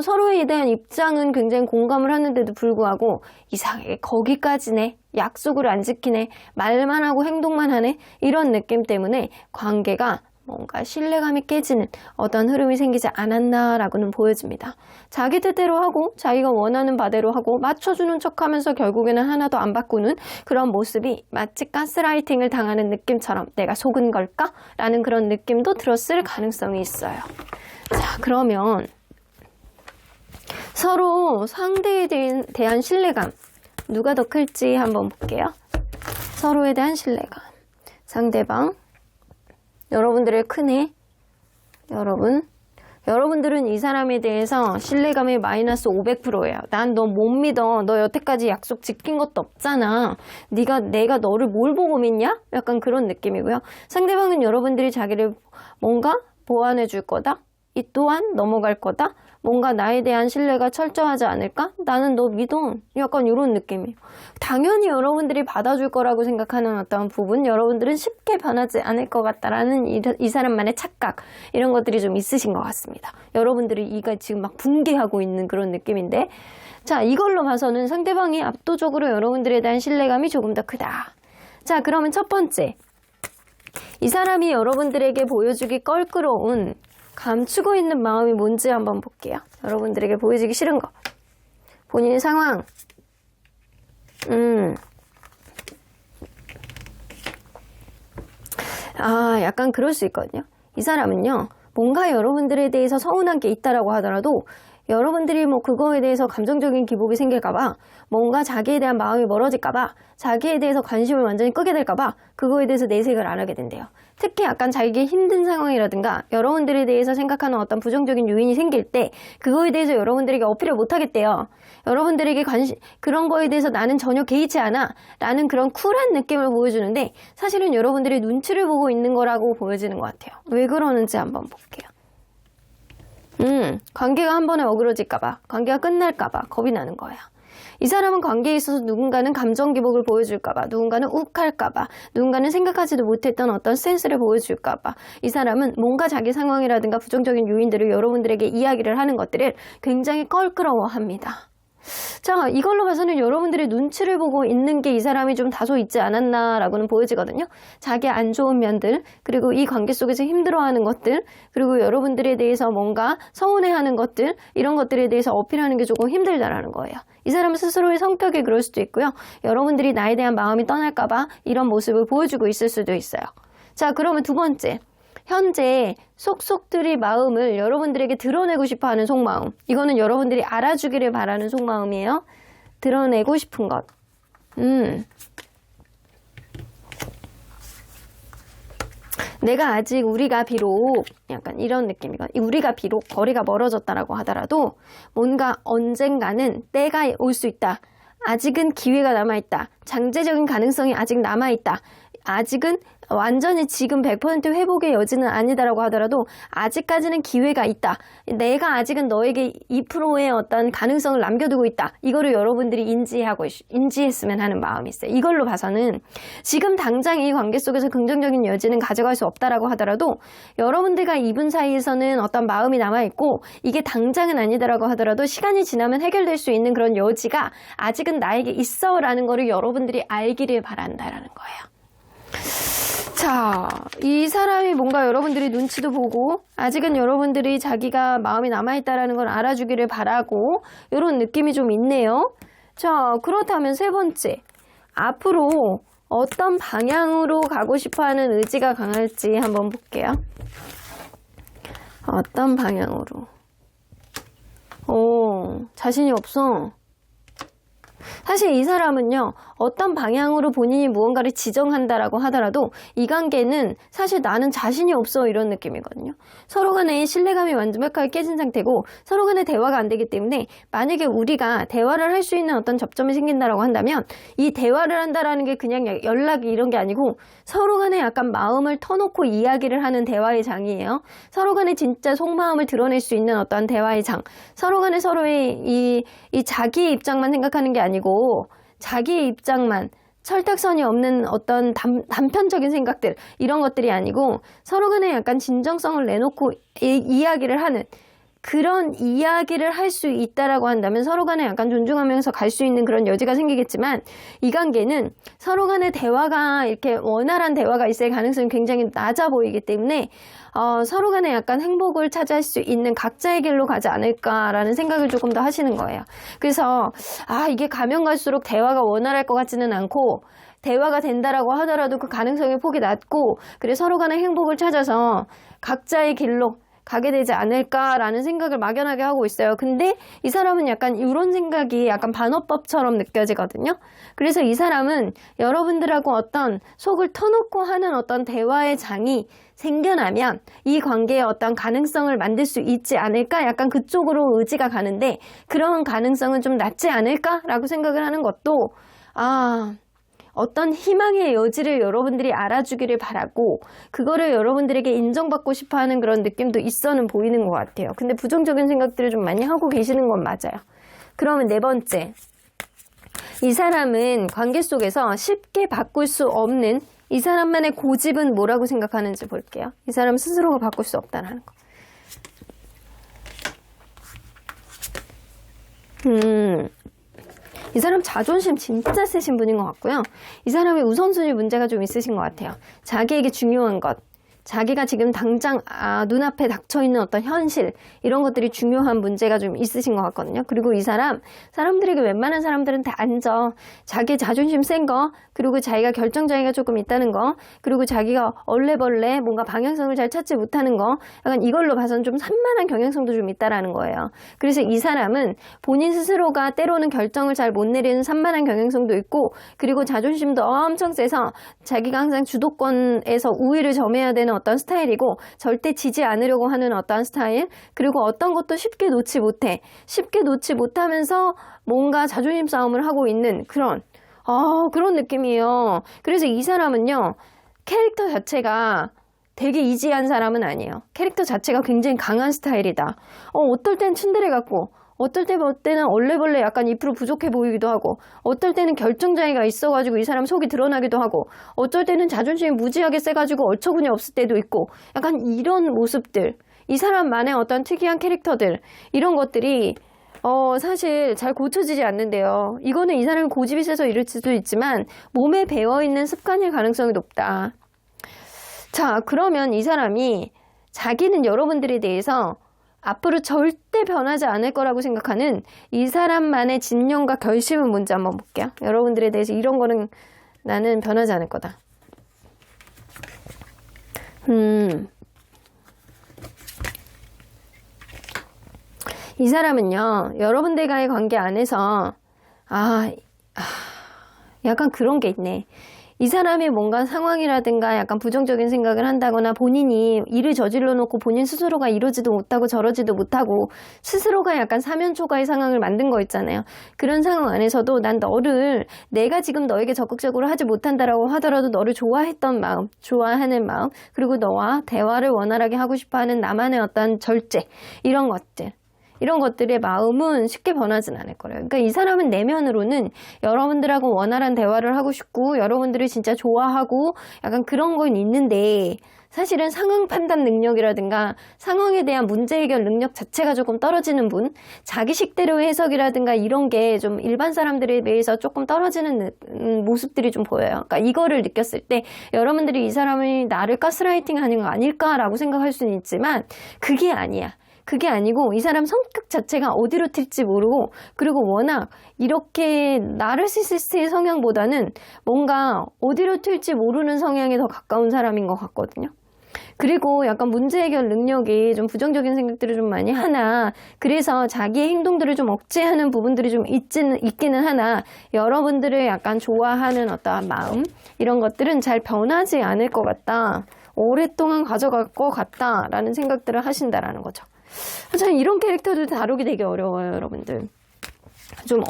서로에 대한 입장은 굉장히 공감을 하는데도 불구하고 이상하게 거기까지네, 약속을 안 지키네, 말만 하고 행동만 하네, 이런 느낌 때문에 관계가 뭔가 신뢰감이 깨지는 어떤 흐름이 생기지 않았나라고는 보여집니다. 자기 뜻대로 하고 자기가 원하는 바대로 하고 맞춰주는 척하면서 결국에는 하나도 안 바꾸는 그런 모습이 마치 가스라이팅을 당하는 느낌처럼 내가 속은 걸까? 라는 그런 느낌도 들었을 가능성이 있어요. 자, 그러면 서로 상대에 대한 신뢰감 누가 더 클지 한번 볼게요. 서로에 대한 신뢰감. 상대방 여러분들의 크네. 여러분들은 이 사람에 대해서 신뢰감이 마이너스 500%예요. 난 너 못 믿어. 너 여태까지 약속 지킨 것도 없잖아. 내가 너를 뭘 보고 믿냐? 약간 그런 느낌이고요. 상대방은 여러분들이 자기를 뭔가 보완해 줄 거다. 이 또한 넘어갈 거다. 뭔가 나에 대한 신뢰가 철저하지 않을까? 나는 너 믿어. 약간 이런 느낌이에요. 당연히 여러분들이 받아줄 거라고 생각하는 어떤 부분, 여러분들은 쉽게 변하지 않을 것 같다라는 이 사람만의 착각, 이런 것들이 좀 있으신 것 같습니다. 여러분들이 이가 지금 막 붕괴하고 있는 그런 느낌인데, 자, 이걸로 봐서는 상대방이 압도적으로 여러분들에 대한 신뢰감이 조금 더 크다. 자, 그러면 첫 번째, 이 사람이 여러분들에게 보여주기 껄끄러운 감추고 있는 마음이 뭔지 한번 볼게요. 여러분들에게 보여주기 싫은 거. 본인의 상황. 약간 그럴 수 있거든요. 이 사람은요, 뭔가 여러분들에 대해서 서운한 게 있다라고 하더라도 여러분들이 뭐 그거에 대해서 감정적인 기복이 생길까봐, 뭔가 자기에 대한 마음이 멀어질까봐, 자기에 대해서 관심을 완전히 끄게 될까봐 그거에 대해서 내색을 안 하게 된대요. 특히 약간 자기가 힘든 상황이라든가 여러분들에 대해서 생각하는 어떤 부정적인 요인이 생길 때 그거에 대해서 여러분들에게 어필을 못 하겠대요. 여러분들에게 그런 거에 대해서 나는 전혀 개의치 않아 라는 그런 쿨한 느낌을 보여주는데, 사실은 여러분들이 눈치를 보고 있는 거라고 보여지는 것 같아요. 왜 그러는지 한번 볼게요. 관계가 한 번에 어그러질까봐, 관계가 끝날까봐 겁이 나는 거야. 이 사람은 관계에 있어서 누군가는 감정 기복을 보여줄까봐, 누군가는 욱할까봐, 누군가는 생각하지도 못했던 어떤 센스를 보여줄까봐, 이 사람은 뭔가 자기 상황이라든가 부정적인 요인들을 여러분들에게 이야기를 하는 것들을 굉장히 껄끄러워합니다. 자, 이걸로 봐서는 여러분들의 눈치를 보고 있는 게 이 사람이 좀 다소 있지 않았나라고는 보여지거든요. 자기의 안 좋은 면들, 그리고 이 관계 속에서 힘들어하는 것들, 그리고 여러분들에 대해서 뭔가 서운해하는 것들, 이런 것들에 대해서 어필하는 게 조금 힘들다라는 거예요. 이 사람 스스로의 성격이 그럴 수도 있고요. 여러분들이 나에 대한 마음이 떠날까봐 이런 모습을 보여주고 있을 수도 있어요. 자, 그러면 두 번째. 현재 속속들이 마음을 여러분들에게 드러내고 싶어하는 속마음. 이거는 여러분들이 알아주기를 바라는 속마음이에요. 드러내고 싶은 것. 내가 아직 우리가 비록 약간 이런 느낌이거든요. 우리가 비록 거리가 멀어졌다라고 하더라도 뭔가 언젠가는 때가 올 수 있다. 아직은 기회가 남아있다. 잠재적인 가능성이 아직 남아있다. 아직은 완전히 지금 100% 회복의 여지는 아니다라고 하더라도 아직까지는 기회가 있다. 내가 아직은 너에게 2%의 어떤 가능성을 남겨두고 있다. 이거를 여러분들이 인지했으면 하는 마음이 있어요. 이걸로 봐서는 지금 당장 이 관계 속에서 긍정적인 여지는 가져갈 수 없다라고 하더라도 여러분들과 이분 사이에서는 어떤 마음이 남아있고 이게 당장은 아니다라고 하더라도 시간이 지나면 해결될 수 있는 그런 여지가 아직은 나에게 있어라는 거를 여러분들이 알기를 바란다라는 거예요. 자, 이 사람이 뭔가 여러분들이 눈치도 보고 아직은 여러분들이 자기가 마음이 남아있다라는 걸 알아주기를 바라고 이런 느낌이 좀 있네요. 자, 그렇다면 세 번째, 앞으로 어떤 방향으로 가고 싶어하는 의지가 강할지 한번 볼게요. 어떤 방향으로. 자신이 없어. 사실 이 사람은요, 어떤 방향으로 본인이 무언가를 지정한다라고 하더라도 이 관계는 사실 나는 자신이 없어 이런 느낌이거든요. 서로 간에 신뢰감이 완벽하게 깨진 상태고 서로 간에 대화가 안 되기 때문에 만약에 우리가 대화를 할 수 있는 어떤 접점이 생긴다라고 한다면 이 대화를 한다라는 게 그냥 연락이 이런 게 아니고 서로 간에 약간 마음을 터놓고 이야기를 하는 대화의 장이에요. 서로 간에 진짜 속마음을 드러낼 수 있는 어떤 대화의 장. 서로 간에 서로의 이 자기의 입장만 생각하는 게 아니고 자기의 입장만 철딱선이 없는 어떤 단편적인 생각들 이런 것들이 아니고 서로 간에 약간 진정성을 내놓고 이야기를 하는 그런 이야기를 할 수 있다라고 한다면 서로 간에 약간 존중하면서 갈 수 있는 그런 여지가 생기겠지만 이 관계는 서로 간의 대화가 이렇게 원활한 대화가 있을 가능성이 굉장히 낮아 보이기 때문에 서로 간에 약간 행복을 찾을 수 있는 각자의 길로 가지 않을까라는 생각을 조금 더 하시는 거예요. 그래서 이게 가면 갈수록 대화가 원활할 것 같지는 않고 대화가 된다라고 하더라도 그 가능성의 폭이 낮고 그래 서로 간의 행복을 찾아서 각자의 길로 가게 되지 않을까라는 생각을 막연하게 하고 있어요. 근데 이 사람은 약간 이런 생각이 약간 반어법처럼 느껴지거든요. 그래서 이 사람은 여러분들하고 어떤 속을 터놓고 하는 어떤 대화의 장이 생겨나면 이 관계에 어떤 가능성을 만들 수 있지 않을까? 약간 그쪽으로 의지가 가는데 그런 가능성은 좀 낮지 않을까라고 생각을 하는 것도 어떤 희망의 여지를 여러분들이 알아주기를 바라고 그거를 여러분들에게 인정받고 싶어하는 그런 느낌도 있어는 보이는 것 같아요. 근데 부정적인 생각들을 좀 많이 하고 계시는 건 맞아요. 그러면 네 번째, 이 사람은 관계 속에서 쉽게 바꿀 수 없는 이 사람만의 고집은 뭐라고 생각하는지 볼게요. 이 사람 스스로가 바꿀 수 없다는 거. 이 사람 자존심 진짜 세신 분인 것 같고요. 이 사람의 우선순위 문제가 좀 있으신 것 같아요. 자기에게 중요한 것, 자기가 지금 당장 눈앞에 닥쳐있는 어떤 현실 이런 것들이 중요한 문제가 좀 있으신 것 같거든요. 그리고 이 사람들에게 웬만한 사람들은 다 앉아. 자기 자존심 센 거, 그리고 자기가 결정장애가 조금 있다는 거, 그리고 자기가 얼레벌레 뭔가 방향성을 잘 찾지 못하는 거, 약간 이걸로 봐서는 좀 산만한 경향성도 좀 있다라는 거예요. 그래서 이 사람은 본인 스스로가 때로는 결정을 잘 못 내리는 산만한 경향성도 있고, 그리고 자존심도 엄청 세서 자기가 항상 주도권에서 우위를 점해야 되는 어떤 스타일이고 절대 지지 않으려고 하는 어떤 스타일, 그리고 어떤 것도 쉽게 놓지 못하면서 뭔가 자존심 싸움을 하고 있는 그런 느낌이에요. 그래서 이 사람은요, 캐릭터 자체가 되게 이지한 사람은 아니에요. 캐릭터 자체가 굉장히 강한 스타일이다. 어떨 땐 츤데레 같고 어떨 때는 얼레벌레 약간 2% 부족해 보이기도 하고, 어떨 때는 결정장애가 있어가지고 이 사람 속이 드러나기도 하고, 어쩔 때는 자존심이 무지하게 세가지고 어처구니 없을 때도 있고, 약간 이런 모습들, 이 사람만의 어떤 특이한 캐릭터들, 이런 것들이 사실 잘 고쳐지지 않는데요. 이거는 이 사람이 고집이 세서 이럴 수도 있지만 몸에 배어있는 습관일 가능성이 높다. 자, 그러면 이 사람이 자기는 여러분들에 대해서 앞으로 절대 변하지 않을 거라고 생각하는 이 사람만의 진념과 결심은 뭔지 한번 볼게요. 여러분들에 대해서 이런 거는 나는 변하지 않을 거다. 이 사람은요, 여러분들과의 관계 안에서 약간 그런 게 있네. 이 사람이 뭔가 상황이라든가 약간 부정적인 생각을 한다거나 본인이 일을 저질러 놓고 본인 스스로가 이러지도 못하고 저러지도 못하고 스스로가 약간 사면초가의 상황을 만든 거 있잖아요. 그런 상황 안에서도 난 내가 지금 너에게 적극적으로 하지 못한다라고 하더라도 너를 좋아했던 마음, 좋아하는 마음, 그리고 너와 대화를 원활하게 하고 싶어하는 나만의 어떤 절제, 이런 것들의 마음은 쉽게 변하진 않을 거예요. 그러니까 이 사람은 내면으로는 여러분들하고 원활한 대화를 하고 싶고 여러분들을 진짜 좋아하고 약간 그런 건 있는데, 사실은 상황 판단 능력이라든가 상황에 대한 문제 해결 능력 자체가 조금 떨어지는 분, 자기식대로의 해석이라든가 이런 게 좀 일반 사람들에 비해서 조금 떨어지는 모습들이 좀 보여요. 그러니까 이거를 느꼈을 때 여러분들이 이 사람이 나를 가스라이팅 하는 거 아닐까라고 생각할 수는 있지만 그게 아니야. 그게 아니고 이 사람 성격 자체가 어디로 튈지 모르고, 그리고 워낙 이렇게 나르시시스트의 성향보다는 뭔가 어디로 튈지 모르는 성향에 더 가까운 사람인 것 같거든요. 그리고 약간 문제 해결 능력이 좀 부정적인 생각들을 좀 많이 하나, 그래서 자기의 행동들을 좀 억제하는 부분들이 좀 있기는 하나, 여러분들을 약간 좋아하는 어떠한 마음, 이런 것들은 잘 변하지 않을 것 같다. 오랫동안 가져갈 것 같다라는 생각들을 하신다라는 거죠. 참 이런 캐릭터들 다루기 되게 어려워요, 여러분들. 좀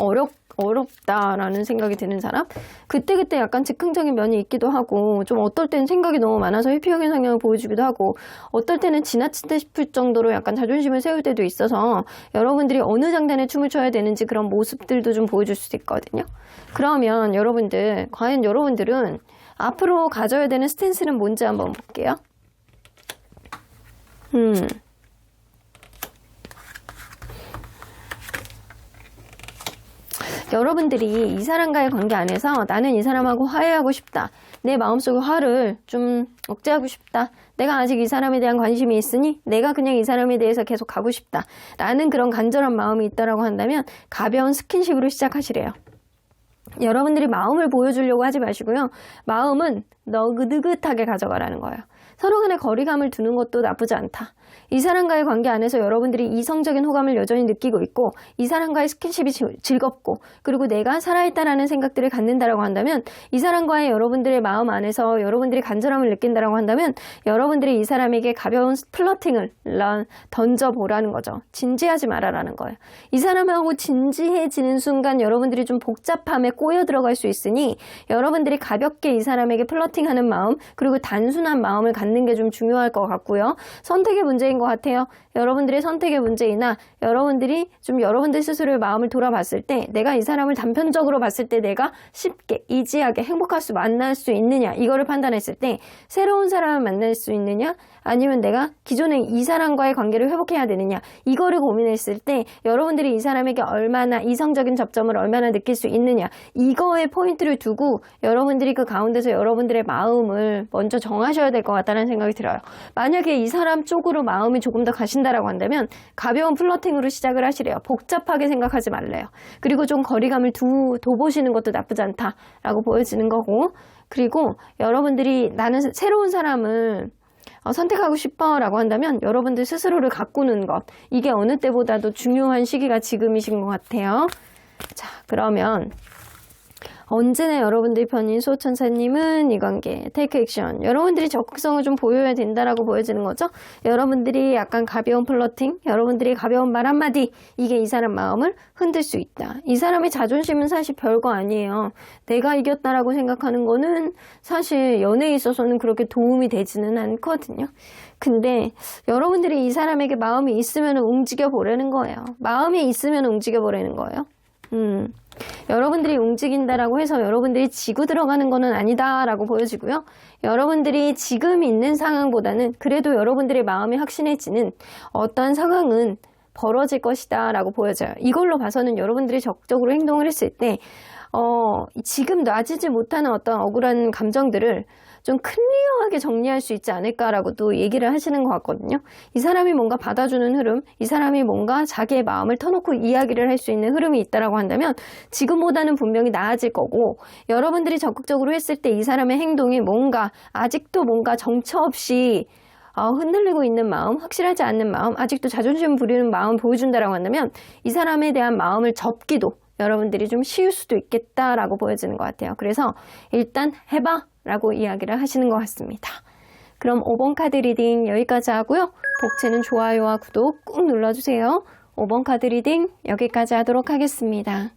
어렵다라는 생각이 드는 사람? 그때그때 약간 즉흥적인 면이 있기도 하고, 좀 어떨 때는 생각이 너무 많아서 회피형의 성향을 보여주기도 하고, 어떨 때는 지나치다 싶을 정도로 약간 자존심을 세울 때도 있어서 여러분들이 어느 장단에 춤을 춰야 되는지 그런 모습들도 좀 보여줄 수도 있거든요. 그러면 여러분들, 과연 여러분들은 앞으로 가져야 되는 스탠스는 뭔지 한번 볼게요. 여러분들이 이 사람과의 관계 안에서 나는 이 사람하고 화해하고 싶다. 내 마음속의 화를 좀 억제하고 싶다. 내가 아직 이 사람에 대한 관심이 있으니 내가 그냥 이 사람에 대해서 계속 가고 싶다. 라는 그런 간절한 마음이 있다라고 한다면 가벼운 스킨십으로 시작하시래요. 여러분들이 마음을 보여주려고 하지 마시고요. 마음은 느긋하게 가져가라는 거예요. 서로 간의 거리감을 두는 것도 나쁘지 않다. 이 사람과의 관계 안에서 여러분들이 이성적인 호감을 여전히 느끼고 있고 이 사람과의 스킨십이 즐겁고 그리고 내가 살아있다라는 생각들을 갖는다라고 한다면 이 사람과의 여러분들의 마음 안에서 여러분들이 간절함을 느낀다라고 한다면 여러분들이 이 사람에게 가벼운 플러팅을 던져보라는 거죠. 진지하지 말아라는 거예요. 이 사람하고 진지해지는 순간 여러분들이 좀 복잡함에 꼬여 들어갈 수 있으니 여러분들이 가볍게 이 사람에게 플러팅하는 마음 그리고 단순한 마음을 갖는 게 좀 중요할 것 같고요. 선택의 문제인 것 같아요. 여러분들의 선택의 문제이나 여러분들이 좀 여러분들 스스로의 마음을 돌아봤을 때 내가 이 사람을 단편적으로 봤을 때 내가 쉽게 이지하게 만날 수 있느냐 이거를 판단했을 때 새로운 사람을 만날 수 있느냐 아니면 내가 기존에 이 사람과의 관계를 회복해야 되느냐 이거를 고민했을 때 여러분들이 이 사람에게 얼마나 이성적인 접점을 얼마나 느낄 수 있느냐 이거에 포인트를 두고 여러분들이 그 가운데서 여러분들의 마음을 먼저 정하셔야 될 것 같다는 생각이 들어요. 만약에 이 사람 쪽으로 마음이 조금 더 가신다라고 한다면 가벼운 플러팅으로 시작을 하시래요. 복잡하게 생각하지 말래요. 그리고 좀 거리감을 둬보시는 것도 나쁘지 않다라고 보여지는 거고 그리고 여러분들이 나는 새로운 사람을 선택하고 싶어 라고 한다면 여러분들 스스로를 가꾸는 것 이게 어느 때보다도 중요한 시기가 지금이신 것 같아요. 자 그러면 언제나 여러분들 편인 수호천사님은 이 관계 테이크 액션 여러분들이 적극성을 좀 보여야 된다라고 보여지는 거죠. 여러분들이 약간 가벼운 플러팅 여러분들이 가벼운 말 한마디 이게 이 사람 마음을 흔들 수 있다. 이 사람의 자존심은 사실 별거 아니에요. 내가 이겼다라고 생각하는 거는 사실 연애에 있어서는 그렇게 도움이 되지는 않거든요. 근데 여러분들이 이 사람에게 마음이 있으면 움직여 보려는 거예요. 마음이 있으면 움직여 보려는 거예요. 여러분들이 움직인다라고 해서 여러분들이 지고 들어가는 거는 아니다라고 보여지고요. 여러분들이 지금 있는 상황보다는 그래도 여러분들의 마음이 확신해지는 어떤 상황은 벌어질 것이다 라고 보여져요. 이걸로 봐서는 여러분들이 적극적으로 행동을 했을 때 지금 놔지지 못하는 어떤 억울한 감정들을 좀 클리어하게 정리할 수 있지 않을까라고도 얘기를 하시는 것 같거든요. 이 사람이 뭔가 받아주는 흐름, 이 사람이 뭔가 자기의 마음을 터놓고 이야기를 할 수 있는 흐름이 있다라고 한다면 지금보다는 분명히 나아질 거고 여러분들이 적극적으로 했을 때 이 사람의 행동이 뭔가 아직도 뭔가 정처 없이 흔들리고 있는 마음, 확실하지 않는 마음, 아직도 자존심 부리는 마음 보여준다라고 한다면 이 사람에 대한 마음을 접기도 여러분들이 좀 쉬울 수도 있겠다라고 보여지는 것 같아요. 그래서 일단 해봐 라고 이야기를 하시는 것 같습니다. 그럼 5번 카드 리딩 여기까지 하고요. 복채는 좋아요와 구독 꾹 눌러주세요. 5번 카드 리딩 여기까지 하도록 하겠습니다.